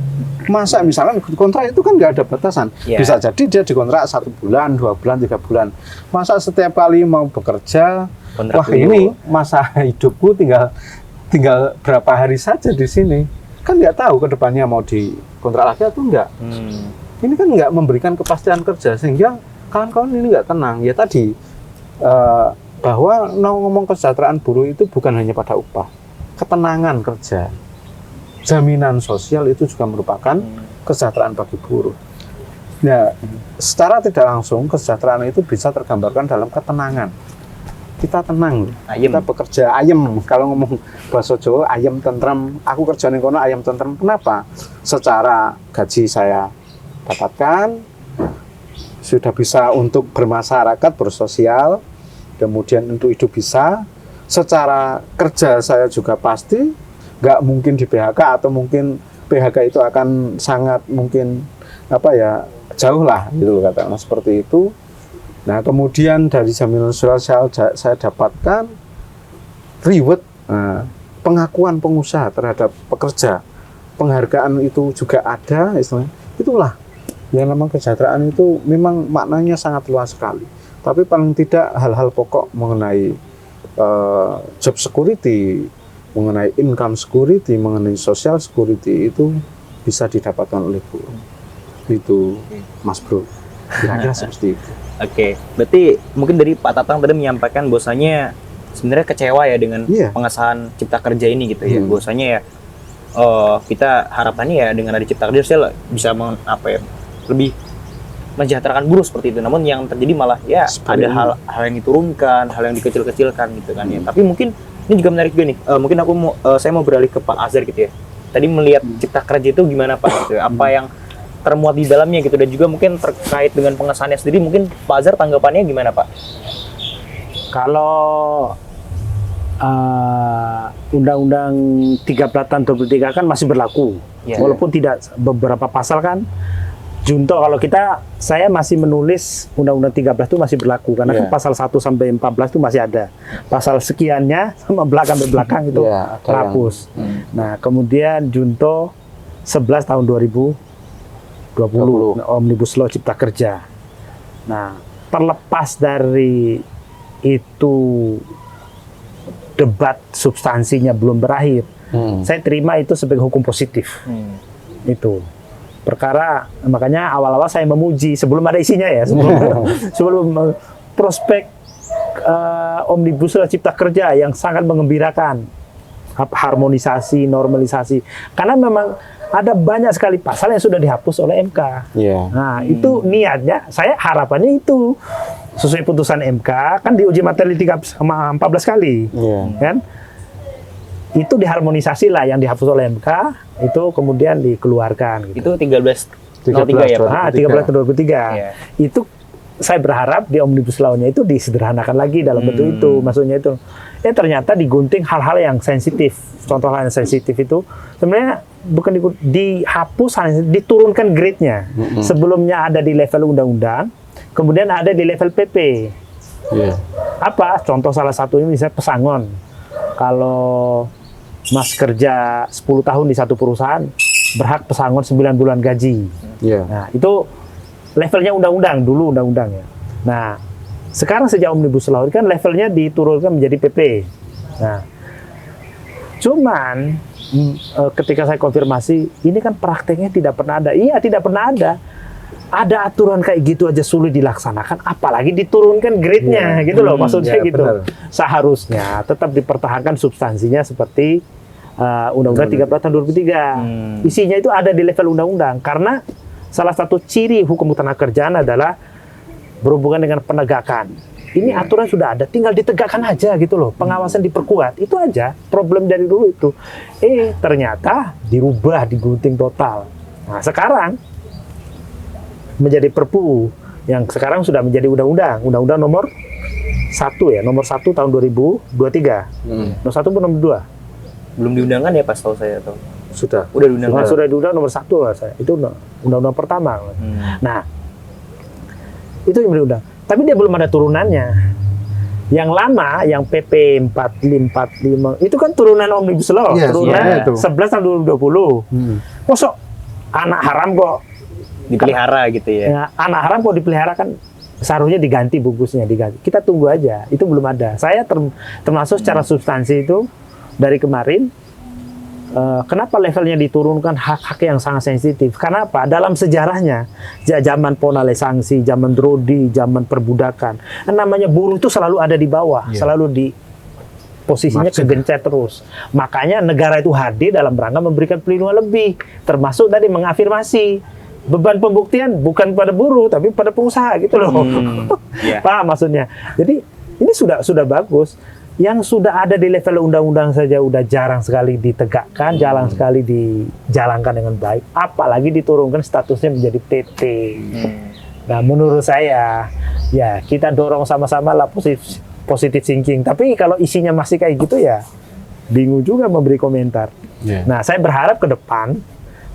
Masa misalkan kontrak itu kan nggak ada batasan, bisa jadi dia dikontrak 1 bulan, 2 bulan, 3 bulan. Masa setiap kali mau bekerja, kontrak wah dulu. Ini masa hidupku tinggal berapa hari saja di sini, kan nggak tahu ke depannya mau dikontrak lagi atau enggak. Ini kan nggak memberikan kepastian kerja sehingga kawan-kawan ini nggak tenang. Ya tadi bahwa ngomong kesejahteraan buruh itu bukan hanya pada upah, ketenangan kerja. Jaminan sosial itu juga merupakan kesejahteraan bagi buruh. Nah, secara tidak langsung kesejahteraan itu bisa tergambarkan dalam ketenangan. Kita tenang, kita bekerja ayem. Kalau ngomong bahasa Jawa, ayem tentrem. Aku kerja ning kono ayem tentrem. Kenapa? Secara gaji saya dapatkan, sudah bisa untuk bermasyarakat, bersosial, kemudian untuk hidup bisa. Secara kerja saya juga pasti nggak mungkin di PHK, atau mungkin PHK itu akan sangat mungkin jauh lah gitu katakanlah seperti itu. Nah kemudian dari jaminan sosial saya dapatkan reward, pengakuan pengusaha terhadap pekerja, penghargaan itu juga ada istilahnya. Itulah yang memang kesejahteraan itu memang maknanya sangat luas sekali. Tapi paling tidak hal-hal pokok mengenai job security, mengenai income security, mengenai social security itu bisa didapatkan oleh buruh. Itu Mas Bro, kira-kira seperti itu. Oke, berarti mungkin dari Pak Tatang tadi menyampaikan bahwasanya sebenarnya kecewa ya dengan pengesahan Cipta Kerja ini gitu ya. Bahwasanya ya kita harapannya ya dengan ada Cipta Kerja bisa lebih mensejahterakan buruh seperti itu. Namun yang terjadi malah ya ada hal yang diturunkan, hal yang dikecil-kecilkan gitu kan ya. Tapi mungkin ini juga menarik juga nih. Mungkin saya mau beralih ke Pak Azhar gitu ya. Tadi melihat Cipta Kerja itu gimana Pak gitu ya? Apa yang termuat di dalamnya gitu, dan juga mungkin terkait dengan pengesahannya sendiri, mungkin Pak Azhar tanggapannya gimana Pak? Kalau Undang-Undang 13 tahun 2003 kan masih berlaku, walaupun tidak beberapa pasal kan. Junto kalau saya masih menulis Undang-Undang 13 itu masih berlaku karena kan pasal 1 sampai 14 itu masih ada. Pasal sekiannya sama belakang itu terhapus. Nah, kemudian Junto 11 tahun 2020 Omnibus Law Cipta Kerja. Nah, terlepas dari itu debat substansinya belum berakhir. Saya terima itu sebagai hukum positif. Itu perkara, makanya awal-awal saya memuji sebelum ada isinya ya, sebelum prospek Omnibus Law Cipta Kerja yang sangat mengembirakan, harmonisasi, normalisasi, karena memang ada banyak sekali pasal yang sudah dihapus oleh MK. Nah, itu niatnya, saya harapannya itu sesuai putusan MK, kan diuji materi 14 kali, kan? Itu diharmonisasi lah yang dihapus oleh MK, itu kemudian dikeluarkan. Gitu. Itu 1303 ya Pak? 1323. Itu saya berharap di Omnibus Law-nya itu disederhanakan lagi dalam bentuk itu, maksudnya itu. Ternyata digunting hal-hal yang sensitif. Contoh hal yang sensitif itu sebenarnya bukan dihapus, diturunkan grade-nya. Sebelumnya ada di level undang-undang, kemudian ada di level PP. Apa? Contoh salah satunya misalnya pesangon. Kalau Mas kerja 10 tahun di satu perusahaan, berhak pesangon 9 bulan gaji. Nah, itu levelnya undang-undang, dulu undang-undang ya. Nah, sekarang sejak Omnibus Law kan levelnya diturunkan menjadi PP. Nah, cuman ketika saya konfirmasi, ini kan prakteknya tidak pernah ada. Iya, tidak pernah ada. Ada aturan kayak gitu aja sulit dilaksanakan, apalagi diturunkan grade-nya, gitu loh, maksudnya gitu. Benar. Seharusnya tetap dipertahankan substansinya seperti Undang-Undang 13 tahun 2003. Isinya itu ada di level undang-undang, karena salah satu ciri hukum ketenagakerjaan adalah berhubungan dengan penegakan. Ini aturan sudah ada, tinggal ditegakkan aja gitu loh. Pengawasan diperkuat, itu aja. Problem dari dulu itu. Ternyata dirubah, digunting total. Nah, sekarang menjadi Perpu yang sekarang sudah menjadi undang-undang. Undang-undang nomor 1 ya, nomor 1 tahun 2023. Nomor 1 pun nomor 2. Belum diundangkan ya Pak, setahu saya atau Sudah. Udah diundangkan. Sudah diundang nomor 1 lah saya. Itu undang-undang pertama. Nah, itu yang diundang. Tapi dia belum ada turunannya. Yang lama, yang PP 45, itu kan turunan Omnibus Law, turunan 11 tahun 2020. Kosok anak haram kok dipelihara gitu ya. Anak haram kok dipelihara, kan seharusnya diganti bungkusnya, diganti. Kita tunggu aja, itu belum ada. Saya termasuk secara substansi itu dari kemarin. Kenapa levelnya diturunkan hak-hak yang sangat sensitif? Kenapa? Dalam sejarahnya, zaman Ponale sanksi, zaman Drodi, zaman perbudakan, namanya buruh itu selalu ada di bawah, selalu di posisinya kegencet terus. Makanya negara itu hadir dalam rangka memberikan perlindungan lebih, termasuk tadi mengafirmasi beban pembuktian bukan pada buruh tapi pada pengusaha gitu loh. Paham maksudnya? Jadi ini sudah bagus. Yang sudah ada di level undang-undang saja udah jarang sekali ditegakkan, jarang sekali dijalankan dengan baik, apalagi diturunkan statusnya menjadi PP. Nah, menurut saya ya kita dorong sama-sama lah positif thinking. Tapi kalau isinya masih kayak gitu ya bingung juga memberi komentar. Nah, saya berharap ke depan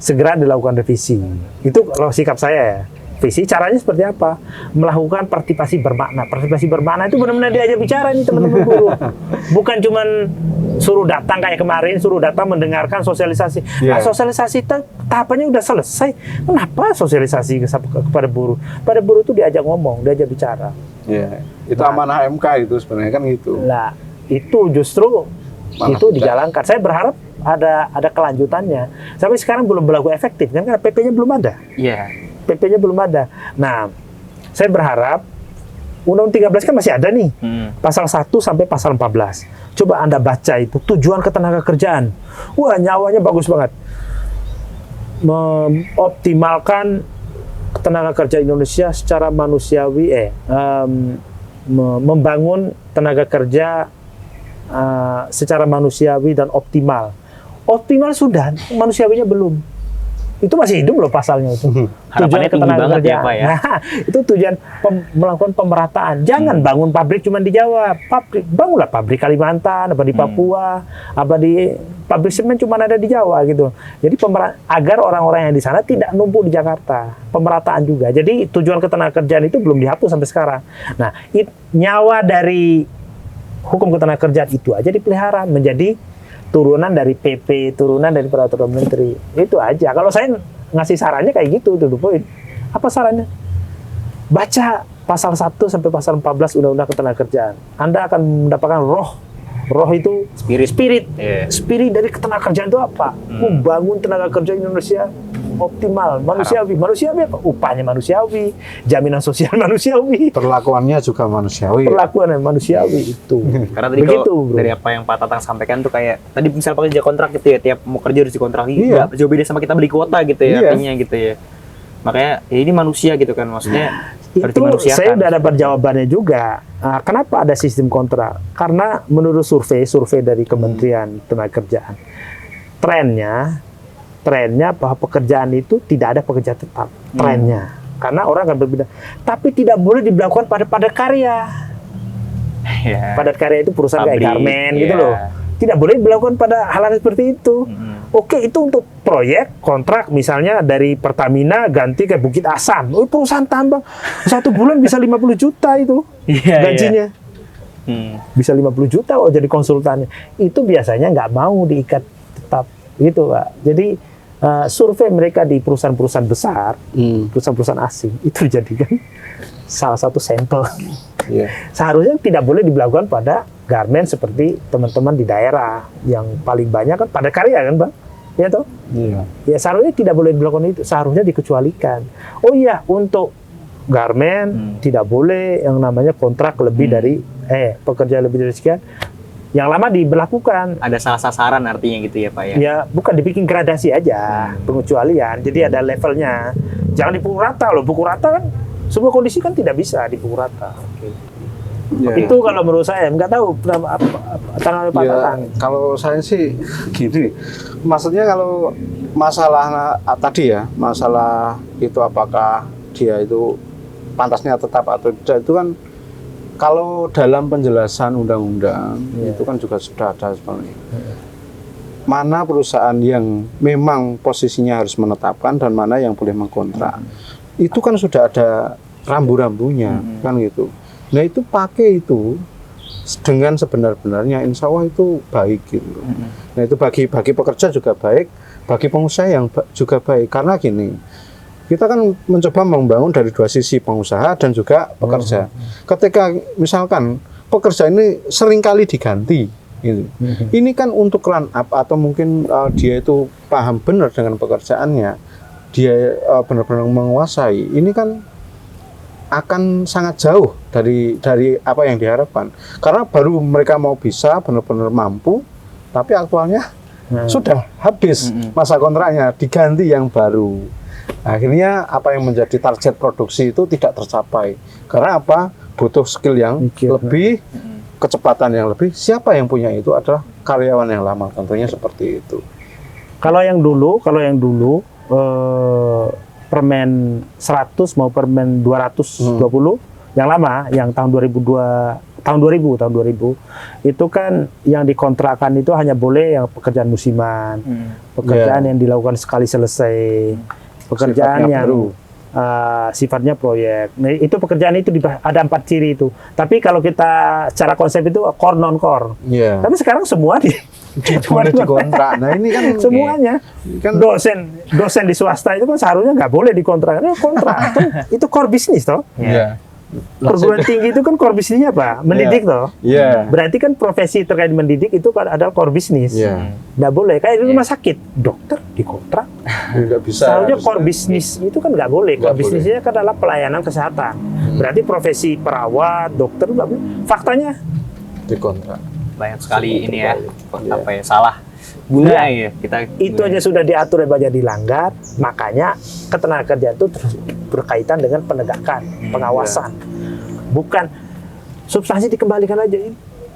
segera dilakukan revisi. Itu kalau sikap saya ya. Revisi caranya seperti apa? Melakukan partisipasi bermakna. Partisipasi bermakna itu benar-benar diajak bicara nih teman-teman buruh. Bukan cuman suruh datang kayak kemarin, suruh datang mendengarkan sosialisasi. Nah, sosialisasi tahapannya udah selesai. Kenapa sosialisasi kepada buruh? Pada buruh itu diajak ngomong, diajak bicara. Itu amanah MK itu sebenarnya kan gitu. Nah, itu justru itu dijalankan. Saya berharap ada kelanjutannya. Sampai sekarang belum berlaku efektif kan, karena PP-nya belum ada. PP-nya belum ada. Nah, saya berharap Undang-Undang 13 kan masih ada nih. Pasal 1 sampai pasal 14. Coba Anda baca itu, tujuan ketenagakerjaan. Wah, nyawanya bagus banget. Mengoptimalkan tenaga kerja Indonesia secara manusiawi, membangun tenaga kerja secara manusiawi dan optimal. Optimal sudah, manusiawinya belum. Itu masih hidup loh pasalnya itu. Harapannya tinggi banget ya Pak ya. Nah, itu tujuan melakukan pemerataan. Jangan bangun pabrik cuma di Jawa. Bangunlah pabrik Kalimantan, apa di Papua, apa di pabrik semen cuma ada di Jawa gitu. Jadi agar orang-orang yang di sana tidak numpuk di Jakarta. Pemerataan juga. Jadi tujuan ketenagakerjaan itu belum dihapus sampai sekarang. Nah, nyawa dari hukum ketenagakerjaan itu aja dipelihara menjadi turunan dari PP, turunan dari peraturan menteri. Itu aja. Kalau saya ngasih sarannya kayak gitu, to the point. Apa sarannya? Baca pasal 1 sampai pasal 14 Undang-Undang Ketenagakerjaan. Anda akan mendapatkan roh Roh itu spirit. Iya. Spirit dari ketenagakerjaan itu apa? Membangun tenaga kerja Indonesia optimal, manusiawi. Manusiawi apa? Upahnya manusiawi, jaminan sosial manusiawi, Perlakuannya juga manusiawi. perlakuan yang manusiawi itu. Karena tadi Begitu, kalau bro. dari apa yang Pak Tatang sampaikan tuh kayak tadi misal pekerja kontrak gitu ya, tiap mau kerja harus dikontraki. Iya. Nggak jauh beda sama kita beli kuota gitu ya, Iya. artinya gitu ya. Makanya ya ini manusia gitu kan, maksudnya harus Itu dimanusiakan. saya udah dapat jawabannya juga. Kenapa ada sistem kontrak? Karena menurut survei dari Kementerian Tenagakerjaan, trennya bahwa pekerjaan itu tidak ada pekerja tetap. Trennya. Karena orang akan berbeda. Tapi tidak boleh dilakukan pada padat karya. Ya. Padat karya itu perusahaan kayak Pabrik, garmen iya. gitu loh. Tidak boleh dilakukan pada hal-hal seperti itu. Oke, itu untuk proyek, kontrak, misalnya dari Pertamina ganti ke Bukit Asan. Oh, perusahaan tambang. 1 bulan bisa 50 juta itu Iya, gajinya. Bisa 50 juta oh jadi konsultannya. Itu biasanya nggak mau diikat tetap. Gitu, Pak. Jadi, survei mereka di perusahaan-perusahaan besar, perusahaan-perusahaan asing, itu dijadikan salah satu sampel. Iya. Seharusnya tidak boleh dilakukan pada garmen seperti teman-teman di daerah yang paling banyak kan pada karya kan, Bang? Ya toh? Iya. Ya seharusnya tidak boleh dilakukan itu, seharusnya dikecualikan. Oh iya, untuk garmen tidak boleh yang namanya kontrak lebih dari pekerja lebih dari sekian. Yang lama diberlakukan. Ada salah sasaran artinya gitu ya Pak ya. Ya, bukan dibikin gradasi aja, pengecualian. Jadi ada levelnya. Jangan dipukul rata loh. Pukul rata kan sebuah kondisi kan tidak bisa dipukul rata. Ya. Itu kalau menurut saya, nggak tahu apa tanggapan Pak Ya, Tatang. kalau saya sih gini, maksudnya kalau masalah tadi ya, masalah itu apakah dia itu pantasnya tetap atau tidak, itu kan kalau dalam penjelasan undang-undang itu kan juga sudah ada sebenarnya. Mana perusahaan yang memang posisinya harus menetapkan dan mana yang boleh mengkontrak. Itu kan sudah ada rambu-rambunya kan gitu. Nah itu pakai itu dengan sebenar-benarnya, insya Allah itu baik gitu. Nah itu bagi pekerja juga baik, bagi pengusaha yang juga baik. Karena gini, kita kan mencoba membangun dari dua sisi, pengusaha dan juga pekerja. Ketika misalkan pekerja ini seringkali diganti, gitu. Ini kan untuk run up atau mungkin dia itu paham benar dengan pekerjaannya, dia benar-benar menguasai. Ini kan akan sangat jauh dari apa yang diharapkan. Karena baru mereka mau bisa benar-benar mampu, tapi aktualnya sudah habis masa kontraknya, diganti yang baru. Akhirnya apa yang menjadi target produksi itu tidak tercapai. Karena apa? Butuh skill yang lebih, kecepatan yang lebih. Siapa yang punya itu adalah karyawan yang lama, tentunya seperti itu. Kalau yang dulu Permen 100 mau Permen 220 yang lama, yang tahun 2000 itu kan yang dikontrakkan itu hanya boleh yang pekerjaan musiman, pekerjaan yang dilakukan sekali selesai, pekerjaan sifatnya yang sifatnya proyek. Nah, itu pekerjaan itu ada 4 ciri itu. Tapi kalau kita secara konsep itu core non core. Iya. Tapi sekarang semua Boleh dikontrak. Nah ini kan semuanya kan dosen di swasta itu kan seharusnya nggak boleh dikontrak. Ini kontrak itu core bisnis toh. Iya. Perguruan tinggi itu kan core bisnisnya apa? Mendidik toh. Iya. Berarti kan profesi terkait mendidik itu kan adalah core bisnis. Iya. Nggak boleh. Kayak di rumah sakit, dokter dikontrak. Tidak bisa. Seharusnya core bisnis itu kan nggak boleh. Core Nggak bisnisnya kan adalah pelayanan kesehatan. Berarti profesi perawat, dokter nggak boleh. Faktanya dikontrak. Banyak sekali ini ya, Iya. apa ya, salah guna ya kita. itu aja sudah diatur banyak dilanggar, makanya ketenagakerjaan itu terus berkaitan dengan penegakan, pengawasan, bukan substansi dikembalikan aja.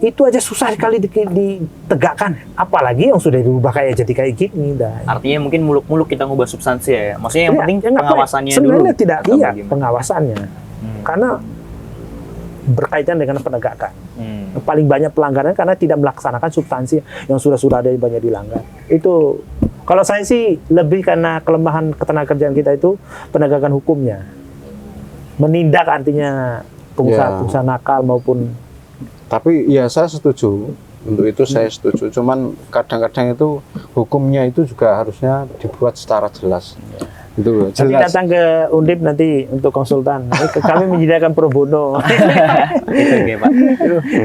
Itu aja susah sekali ditegakkan, apalagi yang sudah dirubah kayak jadi kayak gini. Artinya mungkin muluk-muluk kita ngubah substansi ya. Maksudnya yang penting ngapain? pengawasannya Sebenarnya dulu. tidak, Atau iya bagaimana? pengawasannya, karena berkaitan dengan penegakan. Paling banyak pelanggaran karena tidak melaksanakan substansi yang sudah ada yang banyak dilanggar. Itu kalau saya sih lebih karena kelemahan ketenagakerjaan kita itu penegakan hukumnya. Menindak artinya pengusaha nakal maupun. Tapi ya saya setuju. Untuk itu saya setuju. Cuman kadang-kadang itu hukumnya itu juga harusnya dibuat secara jelas. Itu Nanti jelas. datang ke Undip nanti untuk konsultan. Kami menyediakan pro bono. Gitu, oke Pak.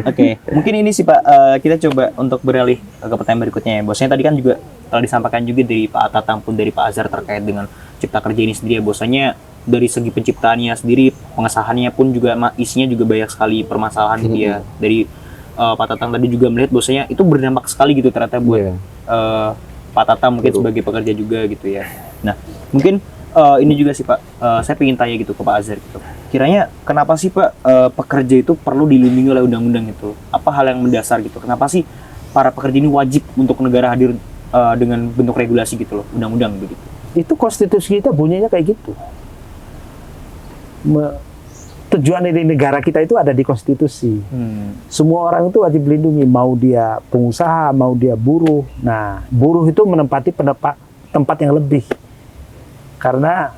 Oke, mungkin ini sih Pak, kita coba untuk beralih ke pertanyaan berikutnya ya. Bosnya tadi kan juga telah disampaikan juga dari Pak Tatang pun dari Pak Azhar terkait dengan Cipta Kerja ini sendiri ya. Bosnya dari segi penciptaannya sendiri, pengesahannya pun juga isinya juga banyak sekali permasalahan gitu ya. Dari Pak Tatang tadi juga melihat bosnya itu berdampak sekali gitu ternyata buat Iya. Pak Tatang mungkin Betul. sebagai pekerja juga gitu ya. Nah, mungkin ini juga sih Pak, saya ingin tanya gitu ke Pak Azhar gitu. Kiranya kenapa sih Pak pekerja itu perlu dilindungi oleh undang-undang itu? Apa hal yang mendasar gitu? Kenapa sih para pekerja ini wajib untuk negara hadir dengan bentuk regulasi gitu loh, undang-undang begitu? Itu konstitusi kita bunyinya kayak gitu. Tujuan dari negara kita itu ada di konstitusi. Semua orang itu wajib dilindungi, mau dia pengusaha, mau dia buruh. Nah, buruh itu menempati tempat yang lebih. Karena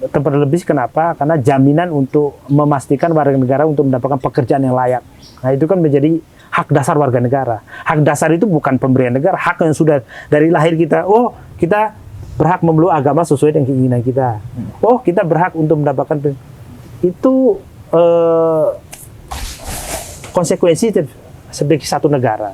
tempat yang lebih kenapa? Karena jaminan untuk memastikan warga negara untuk mendapatkan pekerjaan yang layak. Nah, itu kan menjadi hak dasar warga negara. Hak dasar itu bukan pemberian negara, hak yang sudah dari lahir kita. Oh, kita berhak memeluk agama sesuai dengan keinginan kita. Oh, kita berhak untuk mendapatkan itu konsekuensi sebagai satu negara.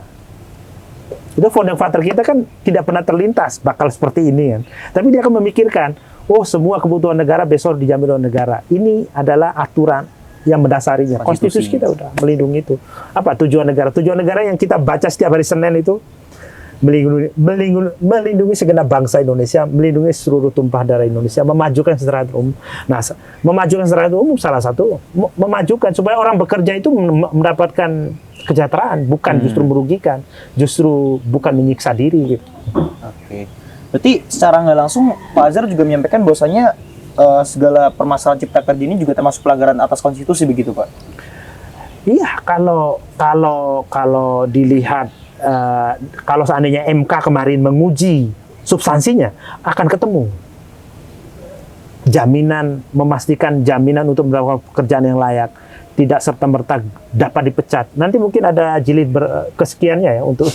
Itu founding father kita kan tidak pernah terlintas bakal seperti ini kan. Tapi dia akan memikirkan, oh semua kebutuhan negara besok dijamin oleh negara. Ini adalah aturan yang mendasarinya. Konstitusi kita udah melindungi itu. Apa tujuan negara? Tujuan negara yang kita baca setiap hari Senin itu melindungi segenap bangsa Indonesia, melindungi seluruh tumpah darah Indonesia, memajukan kesejahteraan umum. Nah, memajukan kesejahteraan umum salah satu memajukan supaya orang bekerja itu mendapatkan kesejahteraan, bukan justru merugikan, justru bukan menyiksa diri gitu. Oke. Berarti secara nggak langsung Pak Azhar juga menyampaikan bahwasanya segala permasalahan Cipta Kerja ini juga termasuk pelanggaran atas konstitusi begitu Pak? Iya, kalau dilihat kalau seandainya MK kemarin menguji substansinya akan ketemu jaminan, memastikan jaminan untuk mendapatkan pekerjaan yang layak, tidak serta-merta dapat dipecat. Nanti mungkin ada jilid kesekiannya ya untuk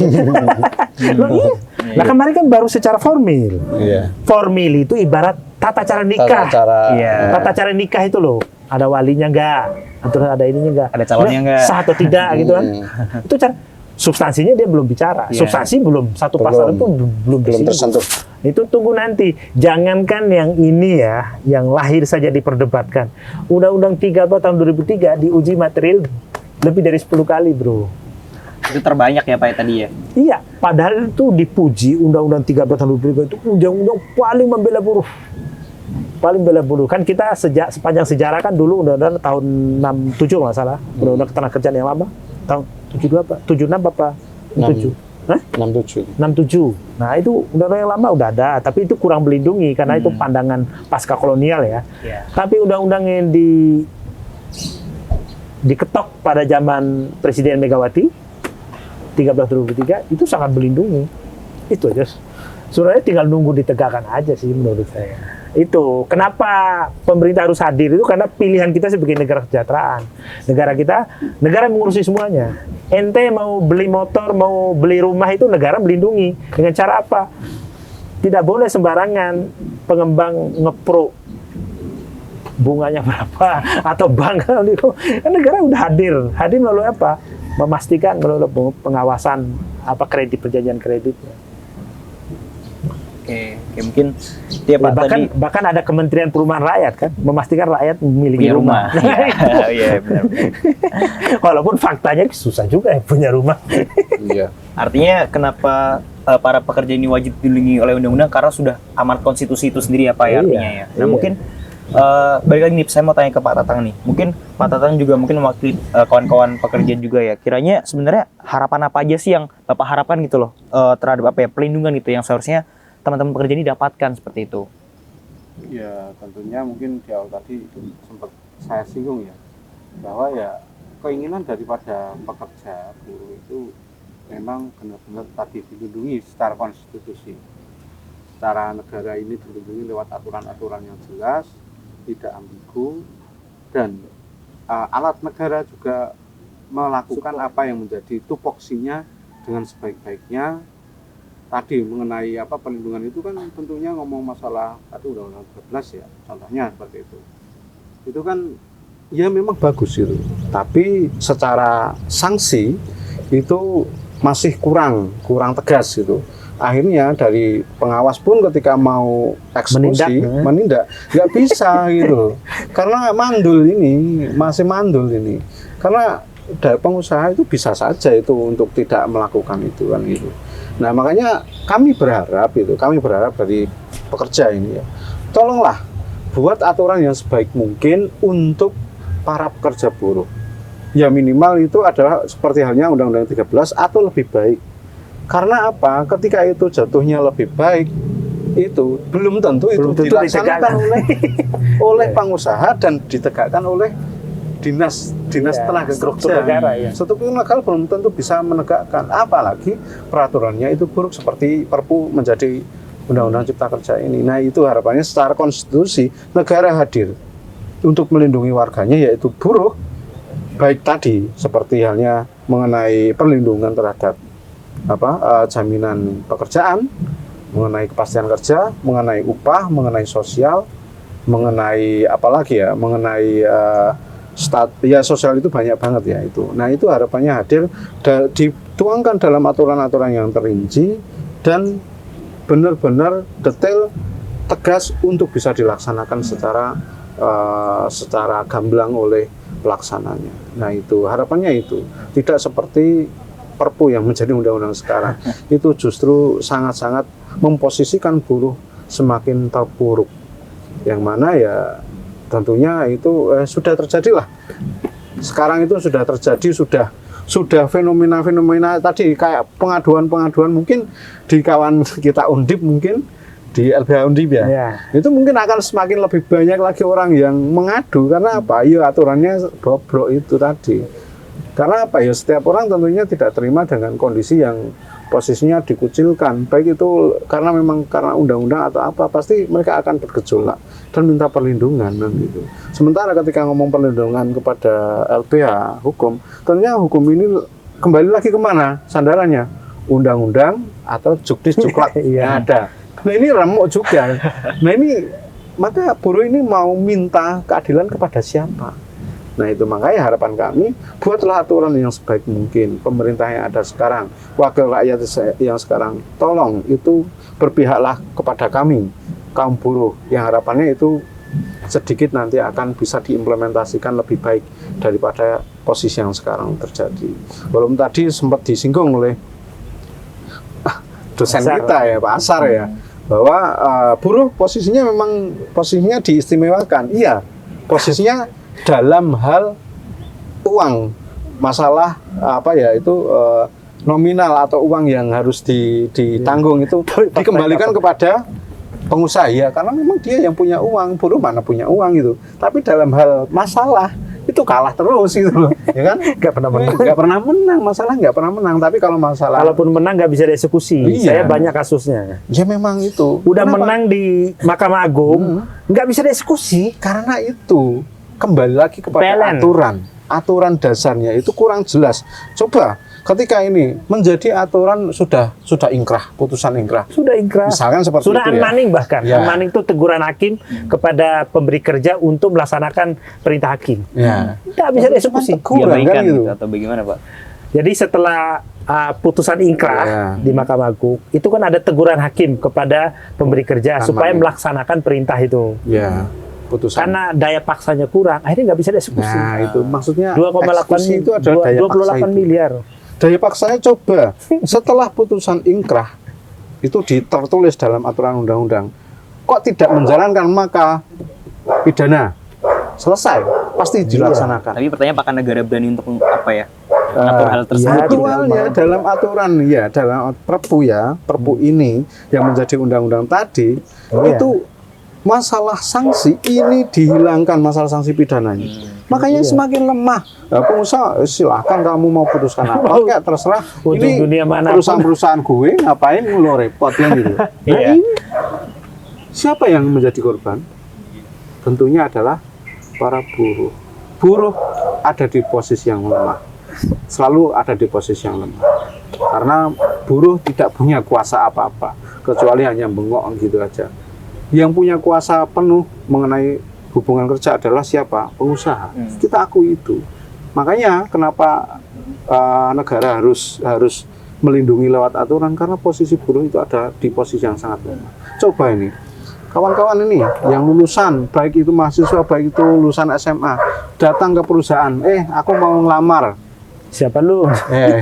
Nah, kemarin kan baru secara formil. Iya. Formil itu ibarat tata cara nikah. Tata cara nikah itu loh. Ada walinya enggak? Atau ada ininya enggak? Ada calonnya enggak? Sah atau tidak gitu kan. Itu cara substansinya dia belum bicara. Iya. Substansi belum satu pasal itu belum tersentuh. Itu tunggu nanti. Jangankan yang ini ya, yang lahir saja diperdebatkan. Undang-Undang 3 tahun 2003 diuji material lebih dari 10 kali, Bro. Itu terbanyak ya Pak ya tadi ya? Iya, padahal itu dipuji Undang-Undang 3 tahun 2003 itu undang-undang paling membela buruh. Paling bela buruh. Kan kita sepanjang sejarah kan dulu undang-undang tahun 67 nggak salah. Undang-undang ketenagakerjaan yang lama. Tahun 72 apa? 76 apa? 67. Hah? 67. Nah, itu undang-undang yang lama udah ada, tapi itu kurang melindungi karena itu pandangan pasca kolonial ya. Iya. Tapi undang-undang yang diketok pada zaman Presiden Megawati 13/2003 itu sangat melindungi. Itu aja. Sebenarnya tinggal nunggu ditegakkan aja sih menurut saya. Itu kenapa pemerintah harus hadir itu karena pilihan kita sebagai negara kesejahteraan. Negara kita, negara mengurusi semuanya. Ente mau beli motor, mau beli rumah itu negara melindungi. Dengan cara apa? Tidak boleh sembarangan pengembang ngepro bunganya berapa atau bank itu. Kan negara udah hadir. Hadir melalui apa? Memastikan melalui pengawasan kredit, perjanjian kreditnya. Oke, mungkin dia Pak bahkan ada Kementerian Perumahan Rakyat kan, memastikan rakyat memiliki rumah. Iya, benar. Walaupun faktanya susah juga ya punya rumah. Iya. Artinya kenapa para pekerja ini wajib dilindungi oleh undang-undang karena sudah amanat konstitusi itu sendiri ya Pak ya artinya ya. Nah, mungkin balik lagi nih, saya mau tanya ke Pak Tatang nih. Mungkin Pak Tatang juga mungkin mewakili kawan-kawan pekerja juga ya. Kiranya sebenarnya harapan apa aja sih yang Bapak harapkan gitu loh terhadap pelindungan gitu yang seharusnya teman-teman pekerja ini dapatkan seperti itu? Ya tentunya mungkin di awal tadi itu sempat saya singgung ya, bahwa ya keinginan daripada pekerja buruh itu memang benar-benar tadi dilindungi secara konstitusi, secara negara ini dilindungi lewat aturan-aturan yang jelas, tidak ambigu, dan alat negara juga melakukan apa yang menjadi tupoksinya dengan sebaik-baiknya, tadi mengenai perlindungan itu kan tentunya ngomong masalah tadi Undang-Undang 13 ya, contohnya seperti itu. Itu kan ya memang bagus itu. Tapi secara sanksi itu masih kurang tegas gitu. Akhirnya dari pengawas pun ketika mau eksekusi, menindak nggak bisa gitu. Karena masih mandul ini. Karena dari pengusaha itu bisa saja itu untuk tidak melakukan itu kan gitu. Nah makanya kami berharap dari pekerja ini ya, tolonglah buat aturan yang sebaik mungkin untuk para pekerja buruh. Ya minimal itu adalah seperti halnya Undang-Undang 13 atau lebih baik. Karena apa? Ketika itu jatuhnya lebih baik, itu belum tentu dilaksanakan oleh pengusaha dan ditegakkan oleh dinas tenaga kerja negara, ya. Struktur negara belum tentu bisa menegakkan, apalagi peraturannya itu buruk seperti Perpu menjadi Undang-Undang Cipta Kerja ini. Nah itu harapannya secara konstitusi negara hadir untuk melindungi warganya, yaitu buruh, baik tadi seperti halnya mengenai perlindungan terhadap jaminan pekerjaan, mengenai kepastian kerja, mengenai upah, mengenai sosial, mengenai sosial itu banyak banget ya itu. Nah itu harapannya hadir dituangkan dalam aturan-aturan yang terinci dan benar-benar detail, tegas untuk bisa dilaksanakan secara gamblang oleh pelaksananya. Nah itu harapannya itu tidak seperti Perpu yang menjadi undang-undang sekarang. Itu justru sangat-sangat memposisikan buruh semakin terpuruk. Yang mana ya tentunya itu sudah terjadi lah. Sekarang itu sudah terjadi, sudah fenomena-fenomena tadi kayak pengaduan mungkin di kawan kita Undip, mungkin di LBH Undip ya. Itu mungkin akan semakin lebih banyak lagi orang yang mengadu karena apa? Ya aturannya bobrok itu tadi. Karena apa ya, setiap orang tentunya tidak terima dengan kondisi yang posisinya dikucilkan, baik itu karena undang-undang atau apa, pasti mereka akan bergejolak dan minta perlindungan gitu. Sementara ketika ngomong perlindungan kepada LBH hukum, tentunya hukum ini kembali lagi kemana sandarannya? Undang-undang atau juknis juklak yang ada. Nah ini remuk juga. Nah ini maka buruh ini mau minta keadilan kepada siapa? Nah itu makanya harapan kami, buatlah aturan yang sebaik mungkin. Pemerintah yang ada sekarang, wakil rakyat yang sekarang, tolong itu berpihaklah kepada kami, kaum buruh, yang harapannya itu sedikit nanti akan bisa diimplementasikan lebih baik daripada posisi yang sekarang terjadi. Walaupun tadi sempat disinggung oleh dosen kita ya, Pak Asar ya, bahwa buruh posisinya diistimewakan. Iya, posisinya dalam hal uang, masalah nominal atau uang yang harus ditanggung itu dikembalikan kepada pengusaha ya, karena memang dia yang punya uang, buruh mana punya uang gitu. Tapi dalam hal masalah itu kalah terus gitu loh, ya kan? Nggak pernah menang, masalah nggak pernah menang. Tapi kalau masalah, kalaupun menang nggak bisa dieksekusi. Saya banyak kasusnya. Ya memang itu. Udah menang di Mahkamah Agung, nggak bisa dieksekusi. Karena itu kembali lagi kepada aturan dasarnya itu kurang jelas. Coba ketika ini menjadi aturan sudah ingkrah, putusan ingkrah. Sudah ingkrah. Misalkan seperti sudah itu unmaning ya. Bahkan. Ya. Unmaning itu teguran hakim kepada pemberi kerja untuk melaksanakan perintah hakim. Ya. Tidak bisa dieksekusi. Kan gitu, atau bagaimana Pak? Jadi setelah putusan ingkrah di Mahkamah Agung, itu kan ada teguran hakim kepada pemberi kerja supaya melaksanakan perintah itu. Ya. Putusan. Karena daya paksanya kurang, akhirnya nggak bisa dieksekusi. Nah, itu maksudnya 2,8 itu adalah daya 28 miliar. Daya paksanya coba setelah putusan ingkrah itu tertulis dalam aturan undang-undang, kok tidak menjalankan maka pidana. Selesai, pasti dilaksanakan. Tapi pertanyaan apakah negara berani untuk mengatur hal tersebut? Aktualnya dalam aturan dalam Perpu ini yang menjadi undang-undang tadi itu masalah sanksi ini dihilangkan, masalah sanksi pidananya. Makanya semakin lemah. Nah, pengusaha silahkan kamu mau putuskan apa kayak terserah. Ini perusahaan-perusahaan gue ngapain lo repot yang gitu. Nah, ini siapa yang menjadi korban? Tentunya adalah para buruh. Buruh ada di posisi yang lemah. Selalu ada di posisi yang lemah. Karena buruh tidak punya kuasa apa-apa kecuali hanya bengok gitu aja. Yang punya kuasa penuh mengenai hubungan kerja adalah siapa? Pengusaha. Kita akui itu. Makanya kenapa negara harus melindungi lewat aturan, karena posisi buruh itu ada di posisi yang sangat lemah. Coba ini, kawan-kawan ini yang lulusan, baik itu mahasiswa, baik itu lulusan SMA, datang ke perusahaan, aku mau ngelamar. Siapa lu?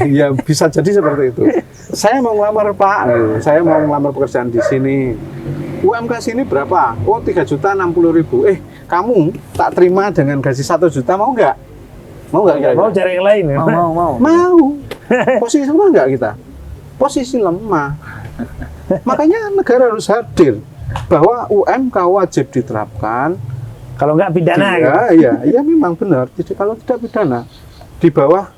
Ya bisa jadi seperti itu. Saya mau ngelamar Pak, saya mau ngelamar pekerjaan di sini. UMK sini berapa? Oh 3.060.000. Kamu tak terima dengan gaji 1 juta, mau nggak? Mau nggak kira-kira? Mau cari yang lain ya? Mau. Posisi lemah nggak kita? Posisi lemah. Makanya negara harus hadir bahwa UMK wajib diterapkan. Kalau nggak pidana Iya memang benar. Jadi kalau tidak pidana, di bawah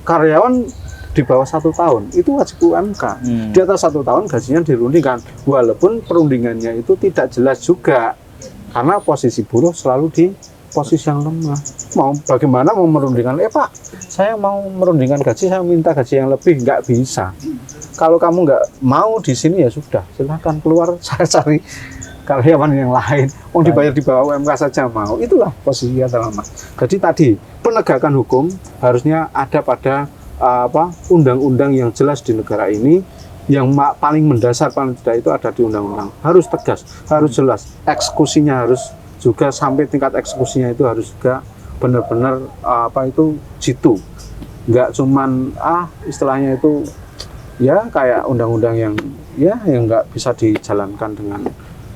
karyawan di bawah 1 tahun itu wajib UMK. Di atas 1 tahun gajinya dirundingkan, walaupun perundingannya itu tidak jelas juga, karena posisi buruh selalu di posisi yang lemah. Bagaimana mau merundingkan? Pak, saya mau merundingkan gaji, saya minta gaji yang lebih, nggak bisa. Kalau kamu nggak mau di sini ya sudah, silahkan keluar, saya cari karyawan yang lain. Mau dibayar di bawah UMK saja mau. Itulah posisi yang lemah. Jadi tadi penegakan hukum harusnya ada pada undang-undang yang jelas di negara ini. Yang paling mendasar paling tidak itu ada di undang-undang. Harus tegas, harus jelas. Eksekusinya harus juga, sampai tingkat eksekusinya itu harus juga benar-benar jitu. Nggak cuman istilahnya itu ya kayak undang-undang yang nggak bisa dijalankan dengan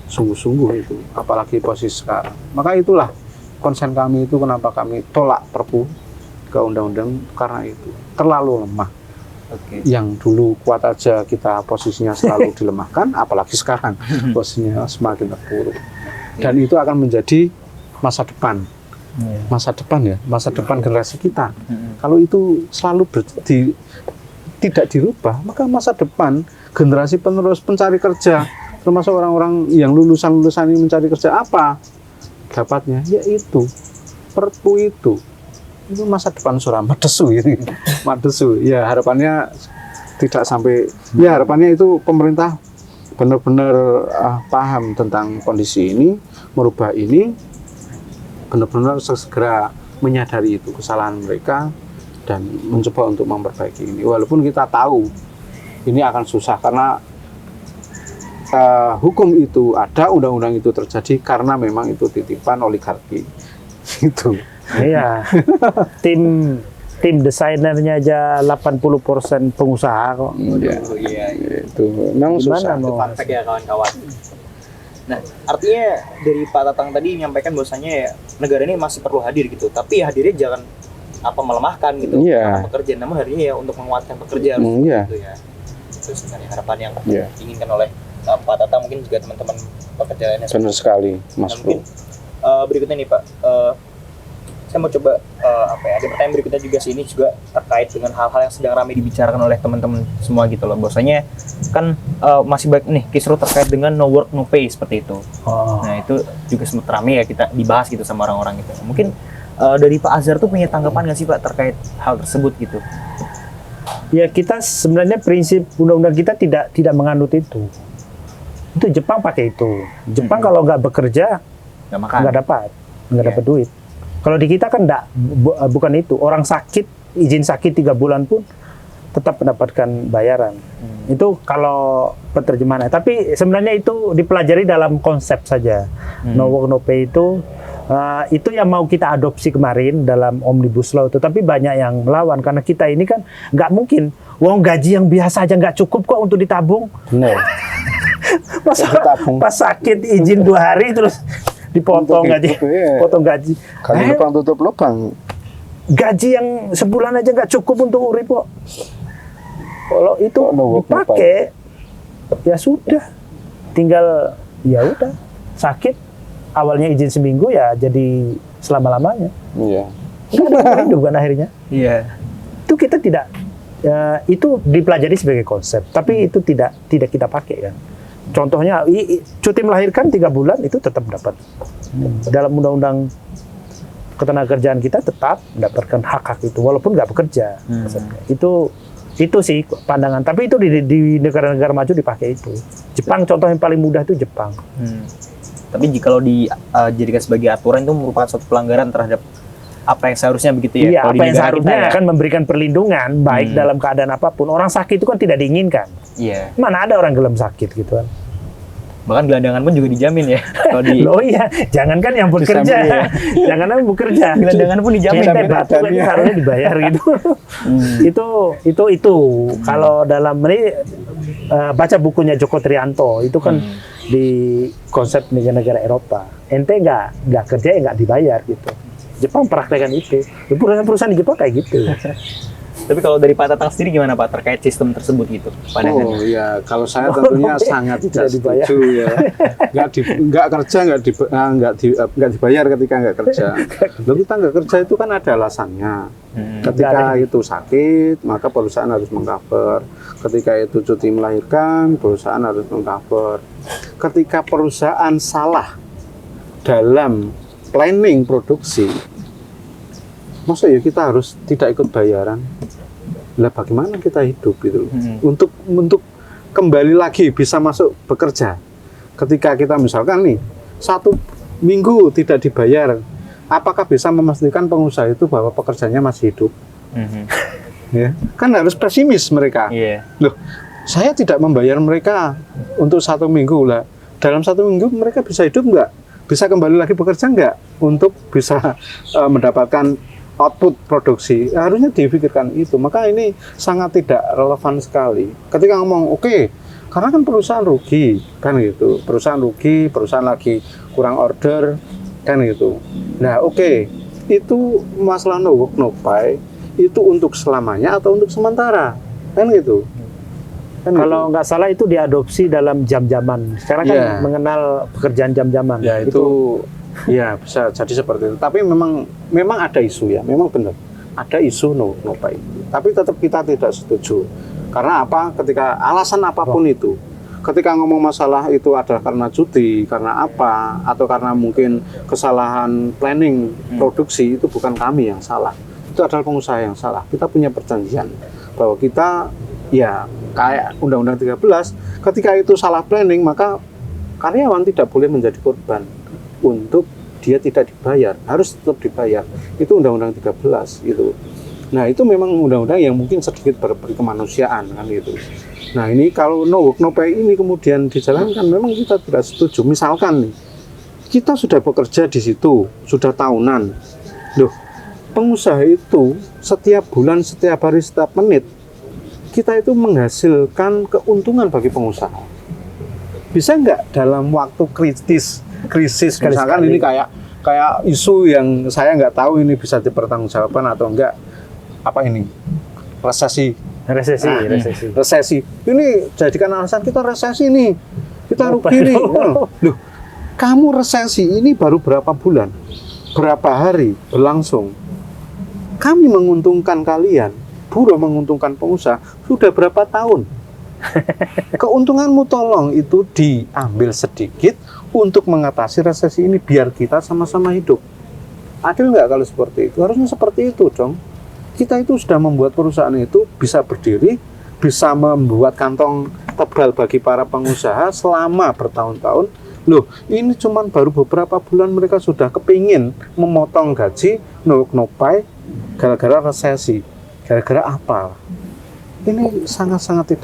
sungguh-sungguh itu, apalagi posisi sekarang. Maka itulah konsen kami itu, kenapa kami tolak Perpu ke undang-undang, karena itu terlalu lemah. Yang dulu kuat aja kita posisinya selalu dilemahkan, apalagi sekarang posisinya semakin terpuruk. Dan itu akan menjadi masa depan. Masa depan generasi kita. Kalau itu selalu tidak dirubah, maka masa depan generasi penerus pencari kerja, termasuk orang-orang yang lulusan ini mencari kerja, apa dapatnya? Yaitu Perpu itu masa depan surah Madesu ini. Madesu. Ya harapannya tidak sampai. Ya harapannya itu pemerintah benar-benar paham tentang kondisi ini, merubah ini, benar-benar segera menyadari itu kesalahan mereka dan mencoba untuk memperbaiki ini. Walaupun kita tahu ini akan susah, karena hukum itu ada, undang-undang itu terjadi karena memang itu titipan oligarki. Itu. Iya. Tim desainernya aja 80% pengusaha kok. Iya. Itu memang susah. Itu fun fact ya kawan-kawan. Nah, artinya dari Pak Tatang tadi menyampaikan bahwasanya ya negara ini masih perlu hadir gitu. Tapi ya hadirnya jangan melemahkan gitu pekerja, namun hadirnya ya untuk menguatkan pekerja harus gitu ya. Itu sebenarnya harapan yang diinginkan oleh Pak Tatang, mungkin juga teman-teman pekerja lainnya. Benar sekali, Mas Bro. Mungkin berikutnya nih Pak, saya mau coba ada pertanyaan berikutnya juga sih, ini juga terkait dengan hal-hal yang sedang ramai dibicarakan oleh teman-teman semua gitu loh. Bahwasanya kan masih banyak nih kisruh terkait dengan no work no pay seperti itu. Nah itu juga sempat ramai ya kita dibahas gitu sama orang-orang gitu. Mungkin dari Pak Azhar tuh punya tanggapan nggak sih Pak terkait hal tersebut gitu? Ya kita sebenarnya prinsip undang-undang kita tidak menganut itu. Itu Jepang pakai itu. Jepang kalau nggak bekerja nggak dapat duit. Kalau di kita kan bukan itu. Orang sakit, izin sakit 3 bulan pun tetap mendapatkan bayaran. Itu kalau penerjemahannya. Tapi sebenarnya itu dipelajari dalam konsep saja. No work no pay itu yang mau kita adopsi kemarin dalam Omnibus Law itu. Tapi banyak yang melawan karena kita ini kan nggak mungkin. Wong gaji yang biasa aja nggak cukup kok untuk ditabung. Benar. Pas sakit izin 2 hari terus dipotong gaji, potong gaji. Kali lubang tutup lubang. Gaji yang sebulan aja nggak cukup untuk urip kok. Kalau itu dipakai, ya sudah. Tinggal ya udah sakit. Awalnya izin seminggu ya jadi selama-lamanya. Iya. Hidup kan akhirnya. Iya. Itu kita tidak. Itu dipelajari sebagai konsep, tapi itu tidak kita pakai kan. Contohnya, cuti melahirkan 3 bulan itu tetap dapat. Dalam undang-undang ketenagakerjaan kita tetap mendapatkan hak-hak itu, walaupun nggak bekerja. Itu Itu sih pandangan. Tapi itu di negara-negara maju dipakai itu. Jepang contoh yang paling mudah itu Jepang. Tapi kalau dijadikan sebagai aturan itu merupakan suatu pelanggaran terhadap apa yang seharusnya begitu ya. Iya, Kalau di apa yang negara seharusnya kita ya. akan memberikan perlindungan baik dalam keadaan apapun. Orang sakit itu kan tidak diinginkan. Iya. Mana ada orang gelem sakit gitu kan. Bahkan gelandangan pun juga dijamin ya. Kalau di Loh iya, jangankan yang bekerja, ya. jangan yang bekerja. gelandangan pun dijamin. Kita batuk itu harusnya dibayar gitu. Itu. Kalau dalam ini baca bukunya Joko Trianto itu kan di konsep negara-negara Eropa. Ente nggak kerja ya nggak dibayar gitu. Jepang praktekkan itu. Perusahaan-perusahaan di Jepang kayak gitu. Tapi kalau dari Pak Tatang sendiri gimana Pak terkait sistem tersebut gitu? Oh ya, kalau saya tentunya sangat tidak dibayar. setuju ya. Nggak kerja nggak dibayar ketika nggak kerja. Lalu kita nggak kerja itu kan ada alasannya. Ketika itu sakit, maka perusahaan harus mengcover. Ketika itu cuti melahirkan, perusahaan harus mengcover. Ketika perusahaan salah dalam planning produksi, masa ya kita harus tidak ikut bayaran? Lah bagaimana kita hidup gitu? Untuk kembali lagi bisa masuk bekerja. Ketika kita misalkan nih 1 minggu tidak dibayar, apakah bisa memastikan pengusaha itu bahwa pekerjanya masih hidup? Ya, kan harus pesimis mereka. Loh, saya tidak membayar mereka untuk 1 minggu lah. Dalam 1 minggu mereka bisa hidup nggak? Bisa kembali lagi bekerja nggak? Untuk bisa mendapatkan output produksi, harusnya dipikirkan itu. Maka ini sangat tidak relevan sekali. Ketika ngomong oke, karena kan perusahaan rugi, kan gitu. Perusahaan rugi, perusahaan lagi kurang order, kan gitu. Nah oke, itu masalah no work no pay, itu untuk selamanya atau untuk sementara, kan gitu. Kalau nggak salah itu diadopsi dalam jam-jaman. Sekarang kan mengenal pekerjaan jam-jaman. Ya itu ya bisa jadi seperti itu. Tapi memang ada isu ya, memang benar. Ada isu no pay. Tapi tetap kita tidak setuju. Karena apa? Ketika alasan apapun itu, ketika ngomong masalah itu adalah karena cuti, karena apa, atau karena mungkin kesalahan planning produksi, itu bukan kami yang salah. Itu adalah pengusaha yang salah. Kita punya perjanjian bahwa kita ya kayak Undang-Undang 13, ketika itu salah planning maka karyawan tidak boleh menjadi korban untuk dia tidak dibayar, harus tetap dibayar. Itu Undang-Undang 13 gitu. Nah, itu memang undang-undang yang mungkin sedikit berkemanusiaan kan gitu. Nah, ini kalau no work no pay ini kemudian dijalankan, memang kita tidak setuju. Misalkan nih, kita sudah bekerja di situ, sudah tahunan. Loh, pengusaha itu setiap bulan, setiap hari, setiap menit kita itu menghasilkan keuntungan bagi pengusaha. Bisa nggak dalam waktu krisis misalkan ini kayak isu yang saya nggak tahu ini bisa dipertanggungjawabkan atau enggak, apa ini resesi ini jadikan alasan kita resesi nih, kita rugi nih. Loh, kamu resesi ini baru berapa bulan, berapa hari berlangsung, kami menguntungkan kalian, buruh menguntungkan pengusaha sudah berapa tahun. Keuntunganmu tolong itu diambil sedikit untuk mengatasi resesi ini biar kita sama-sama hidup. Adil nggak kalau seperti itu? Harusnya seperti itu dong. Kita itu sudah membuat perusahaan itu bisa berdiri, bisa membuat kantong tebal bagi para pengusaha selama bertahun-tahun. Loh, ini cuma baru beberapa bulan mereka sudah kepingin memotong gaji, no pay, gara-gara resesi. Gara-gara apa? Ini sangat-sangat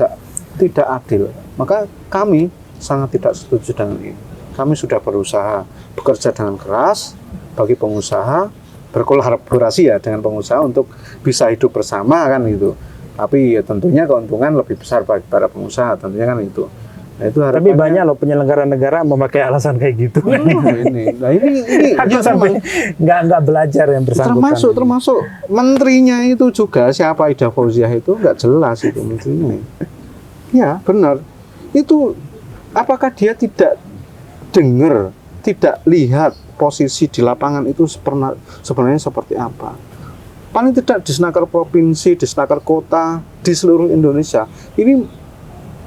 tidak adil. Maka kami sangat tidak setuju dengan ini. Kami sudah berusaha bekerja dengan keras bagi pengusaha, berkolaborasi ya dengan pengusaha untuk bisa hidup bersama kan gitu. Tapi ya tentunya keuntungan lebih besar bagi para pengusaha, tentunya kan itu. Nah, itu harapannya. Tapi banyak loh penyelenggara negara memakai alasan kayak gitu. ini Aku sampai nggak belajar yang bersangkutan. Termasuk menterinya itu juga, siapa Ida Fauziah itu nggak jelas itu menterinya. Ya benar. Itu apakah dia tidak dengar, tidak lihat posisi di lapangan itu sebenarnya seperti apa? Paling tidak di Senaker provinsi, di Senaker kota, di seluruh Indonesia ini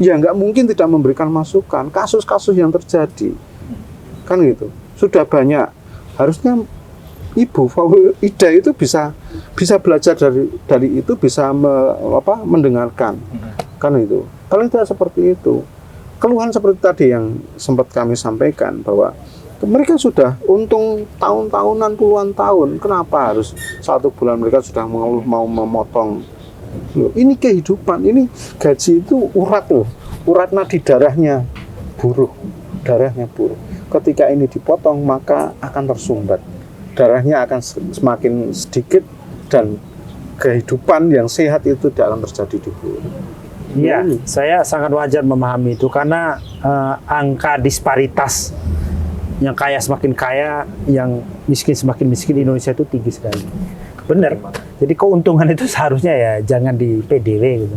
ya nggak mungkin tidak memberikan masukan. Kasus-kasus yang terjadi kan gitu sudah banyak. Harusnya Ibu Ida itu bisa bisa belajar dari itu, bisa mendengarkan. Kan itu. Paling tidak seperti itu. Keluhan seperti tadi yang sempat kami sampaikan bahwa mereka sudah untung tahun-tahunan, puluhan tahun. Kenapa harus 1 bulan mereka sudah mengeluh mau memotong? Loh, ini kehidupan, ini gaji itu urat loh. Urat nadi darahnya buruh. Darahnya buruh. Ketika ini dipotong maka akan tersumbat. Darahnya akan semakin sedikit dan kehidupan yang sehat itu tidak akan terjadi di buruh. Iya, saya sangat wajar memahami itu karena angka disparitas yang kaya semakin kaya, yang miskin semakin miskin di Indonesia itu tinggi sekali. Benar. Jadi keuntungan itu seharusnya ya jangan di PDW gitu.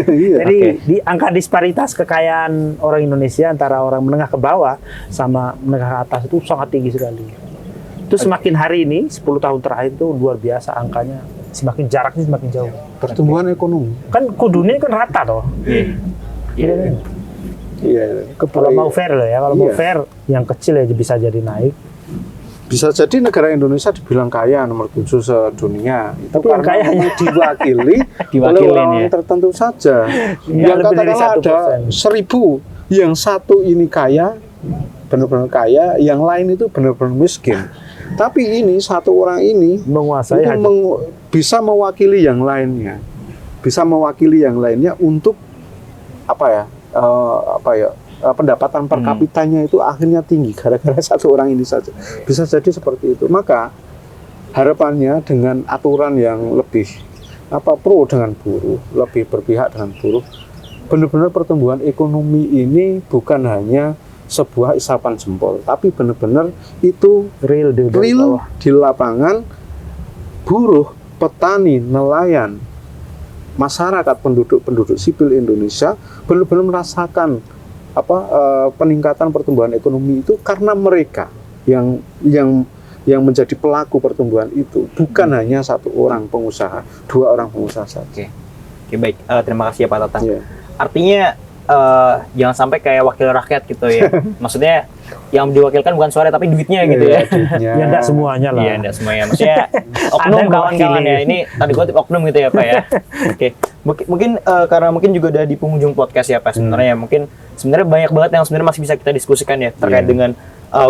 Iya. Jadi di angka disparitas kekayaan orang Indonesia antara orang menengah ke bawah sama menengah ke atas itu sangat tinggi sekali. Itu semakin hari ini 10 tahun terakhir itu luar biasa angkanya, semakin jaraknya semakin jauh. Pertumbuhan ekonomi. Kan dunia kan rata toh. Iya. Iya. Kalau mau fair loh ya, kalau mau Iya. fair yang kecil ya bisa jadi naik. Bisa jadi negara Indonesia dibilang kaya nomor 7 sedunia. Itu Tapi yang kaya hanya diwakili oleh Diwakilin orang ya. tertentu saja. Ya, Yang lebih dari katakanlah ada 1%. 1000, yang satu ini kaya, benar-benar kaya, yang lain itu benar-benar miskin. Tapi ini satu orang ini Menguasai itu hanya. bisa mewakili yang lainnya, bisa mewakili yang lainnya untuk pendapatan per kapitanya itu akhirnya tinggi gara-gara satu orang ini saja. Bisa jadi seperti itu. Maka harapannya dengan aturan yang lebih pro dengan buruh, lebih berpihak dengan buruh, benar-benar pertumbuhan ekonomi ini bukan hanya sebuah isapan jempol, tapi benar-benar itu Real di real bawah. di lapangan. Buruh, petani, nelayan, masyarakat, penduduk sipil Indonesia benar-benar merasakan peningkatan pertumbuhan ekonomi itu karena mereka yang menjadi pelaku pertumbuhan itu, bukan hanya satu orang pengusaha, 2 orang pengusaha saja. Oke, baik. Terima kasih ya Pak Tatang. Iya. Artinya jangan sampai kayak wakil rakyat gitu ya. Maksudnya yang diwakilkan bukan suara tapi duitnya gitu ya. Duitnya. Ya enggak semuanya lah. Iya, enggak semuanya. Maksudnya oknum Ada kawan-kawan mewakili. ya. Ini tadi kutip oknum gitu ya Pak ya. Oke. Mungkin karena mungkin juga udah di penghujung podcast ya Pak sebenarnya. Mungkin sebenarnya banyak banget yang sebenarnya masih bisa kita diskusikan ya terkait dengan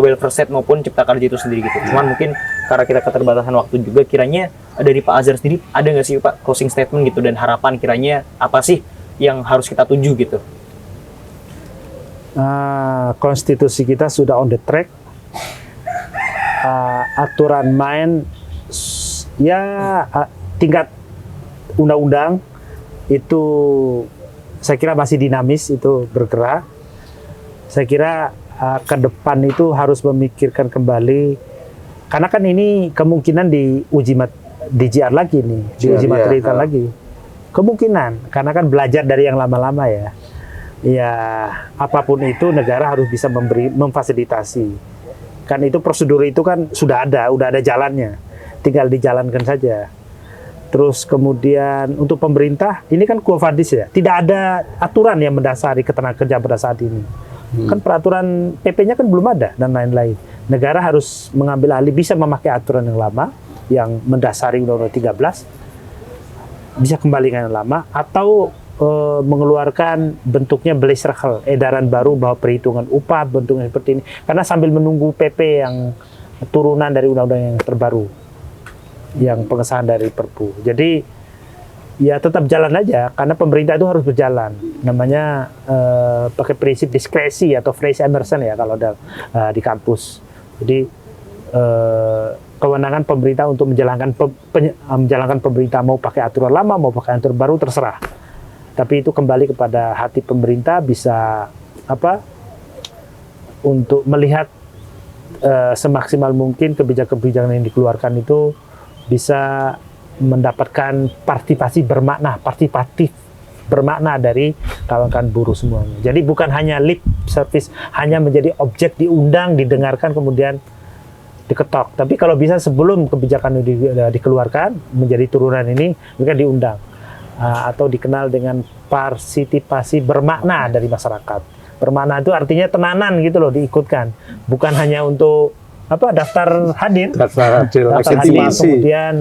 welfare state maupun cipta kerja itu sendiri gitu. Cuman mungkin karena kita keterbatasan waktu juga, kiranya dari Pak Azhar sendiri ada nggak sih Pak closing statement gitu dan harapan kiranya apa sih yang harus kita tuju gitu? Konstitusi kita sudah on the track. Aturan main tingkat undang-undang itu saya kira masih dinamis, itu bergerak. Saya kira ke depan itu harus memikirkan kembali, karena kan ini kemungkinan diuji DJR lagi nih, diuji materikan lagi. Kemungkinan, karena kan belajar dari yang lama-lama ya. Ya, apapun itu negara harus bisa memfasilitasi. Kan itu prosedur itu kan sudah ada jalannya. Tinggal dijalankan saja. Terus kemudian untuk pemerintah, ini kan quo vadis ya. Tidak ada aturan yang mendasari ketenagakerjaan pada saat ini. Kan peraturan PP-nya kan belum ada dan lain-lain. Negara harus mengambil alih, bisa memakai aturan yang lama yang mendasari Undang-Undang 13, bisa kembali dengan yang lama, atau mengeluarkan bentuknya Beleisrecht, edaran baru bahwa perhitungan upah bentuknya seperti ini, karena sambil menunggu PP yang turunan dari undang-undang yang terbaru, yang pengesahan dari Perpu. Jadi ya tetap jalan aja, karena pemerintah itu harus berjalan, namanya pakai prinsip diskresi atau Fraser Emerson ya kalau ada di kampus. Jadi kewenangan pemerintah untuk menjalankan pemerintah, mau pakai aturan lama mau pakai aturan baru terserah. Tapi itu kembali kepada hati pemerintah, bisa untuk melihat semaksimal mungkin kebijakan-kebijakan yang dikeluarkan itu bisa mendapatkan partisipasi partisipatif bermakna dari kawan-kawan buruh semuanya. Jadi bukan hanya lip service, hanya menjadi objek diundang, didengarkan, kemudian diketok. Tapi kalau bisa sebelum kebijakan dikeluarkan menjadi turunan ini, mereka diundang. Atau dikenal dengan partisipasi bermakna dari masyarakat. Bermakna itu artinya tenanan gitu loh, diikutkan. Bukan hanya untuk daftar hadir. Daftar hadir, Daftar hadir, legitimasi. kemudian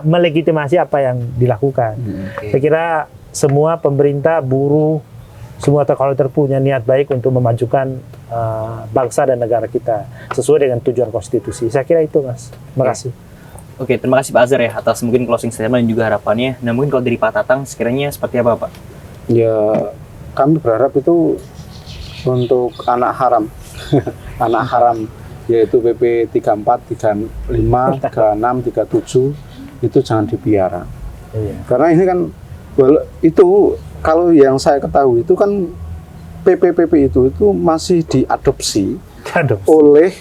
melegitimasi apa yang dilakukan. Saya kira semua pemerintah, buruh, semua kalau punya niat baik untuk memajukan bangsa dan negara kita sesuai dengan tujuan konstitusi. Saya kira itu, Mas. Terima kasih. Oke, terima kasih Pak Azhar ya atas mungkin closing statement dan juga harapannya. Nah, mungkin kalau dari Pak Tatang sekiranya seperti apa, Pak? Ya, kami berharap itu untuk anak haram, anak haram yaitu PP 34, 35, 36, 37 itu jangan dipiara. Iya. Karena ini kan itu kalau yang saya ketahui itu kan PP itu masih diadopsi oleh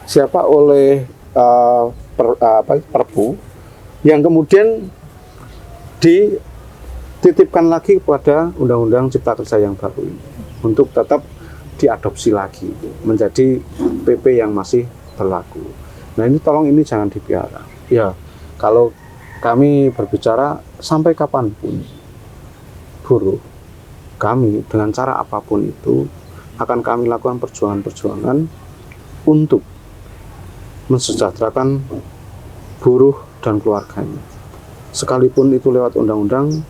siapa? Oleh Perpu yang kemudian dititipkan lagi kepada Undang-Undang Cipta Kerja yang baru ini untuk tetap diadopsi lagi menjadi PP yang masih berlaku. Nah ini tolong ini jangan dipiara. Ya kalau kami berbicara sampai kapanpun buruh kami dengan cara apapun itu akan kami lakukan perjuangan-perjuangan untuk mensejahterakan buruh dan keluarganya. Sekalipun itu lewat undang-undang,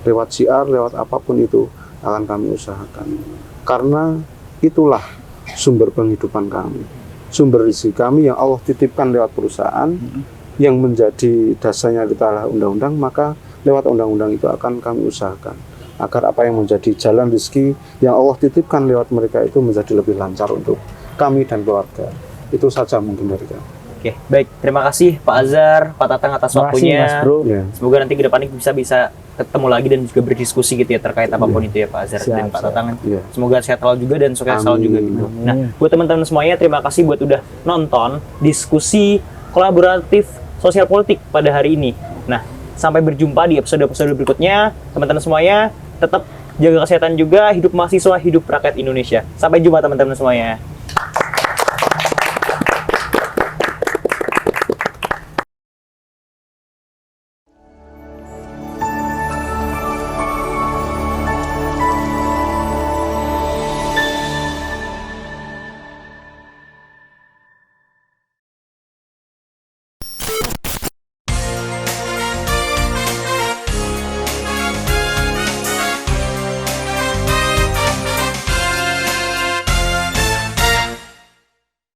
lewat syiar, lewat apapun itu akan kami usahakan. Karena itulah sumber penghidupan kami, sumber rezeki kami yang Allah titipkan lewat perusahaan, yang menjadi dasarnya adalah undang-undang, maka lewat undang-undang itu akan kami usahakan agar apa yang menjadi jalan rezeki yang Allah titipkan lewat mereka itu menjadi lebih lancar untuk kami dan keluarga. Itu saja mungkin dari kami. Oke, baik. Terima kasih Pak Azhar, Pak Tatang atas Terima kasih, waktunya. Mas Bro. Ya. Semoga nanti ke depannya bisa ketemu lagi dan juga berdiskusi gitu ya terkait apapun itu ya Pak Azhar dan Pak Siap. Tatang. Iya. Semoga sehat selalu juga dan sukses selalu juga gitu. Nah, buat teman-teman semuanya terima kasih buat udah nonton diskusi kolaboratif sosial politik pada hari ini. Nah, sampai berjumpa di episode-episode berikutnya. Teman-teman semuanya tetap jaga kesehatan juga, hidup mahasiswa, hidup rakyat Indonesia. Sampai jumpa teman-teman semuanya.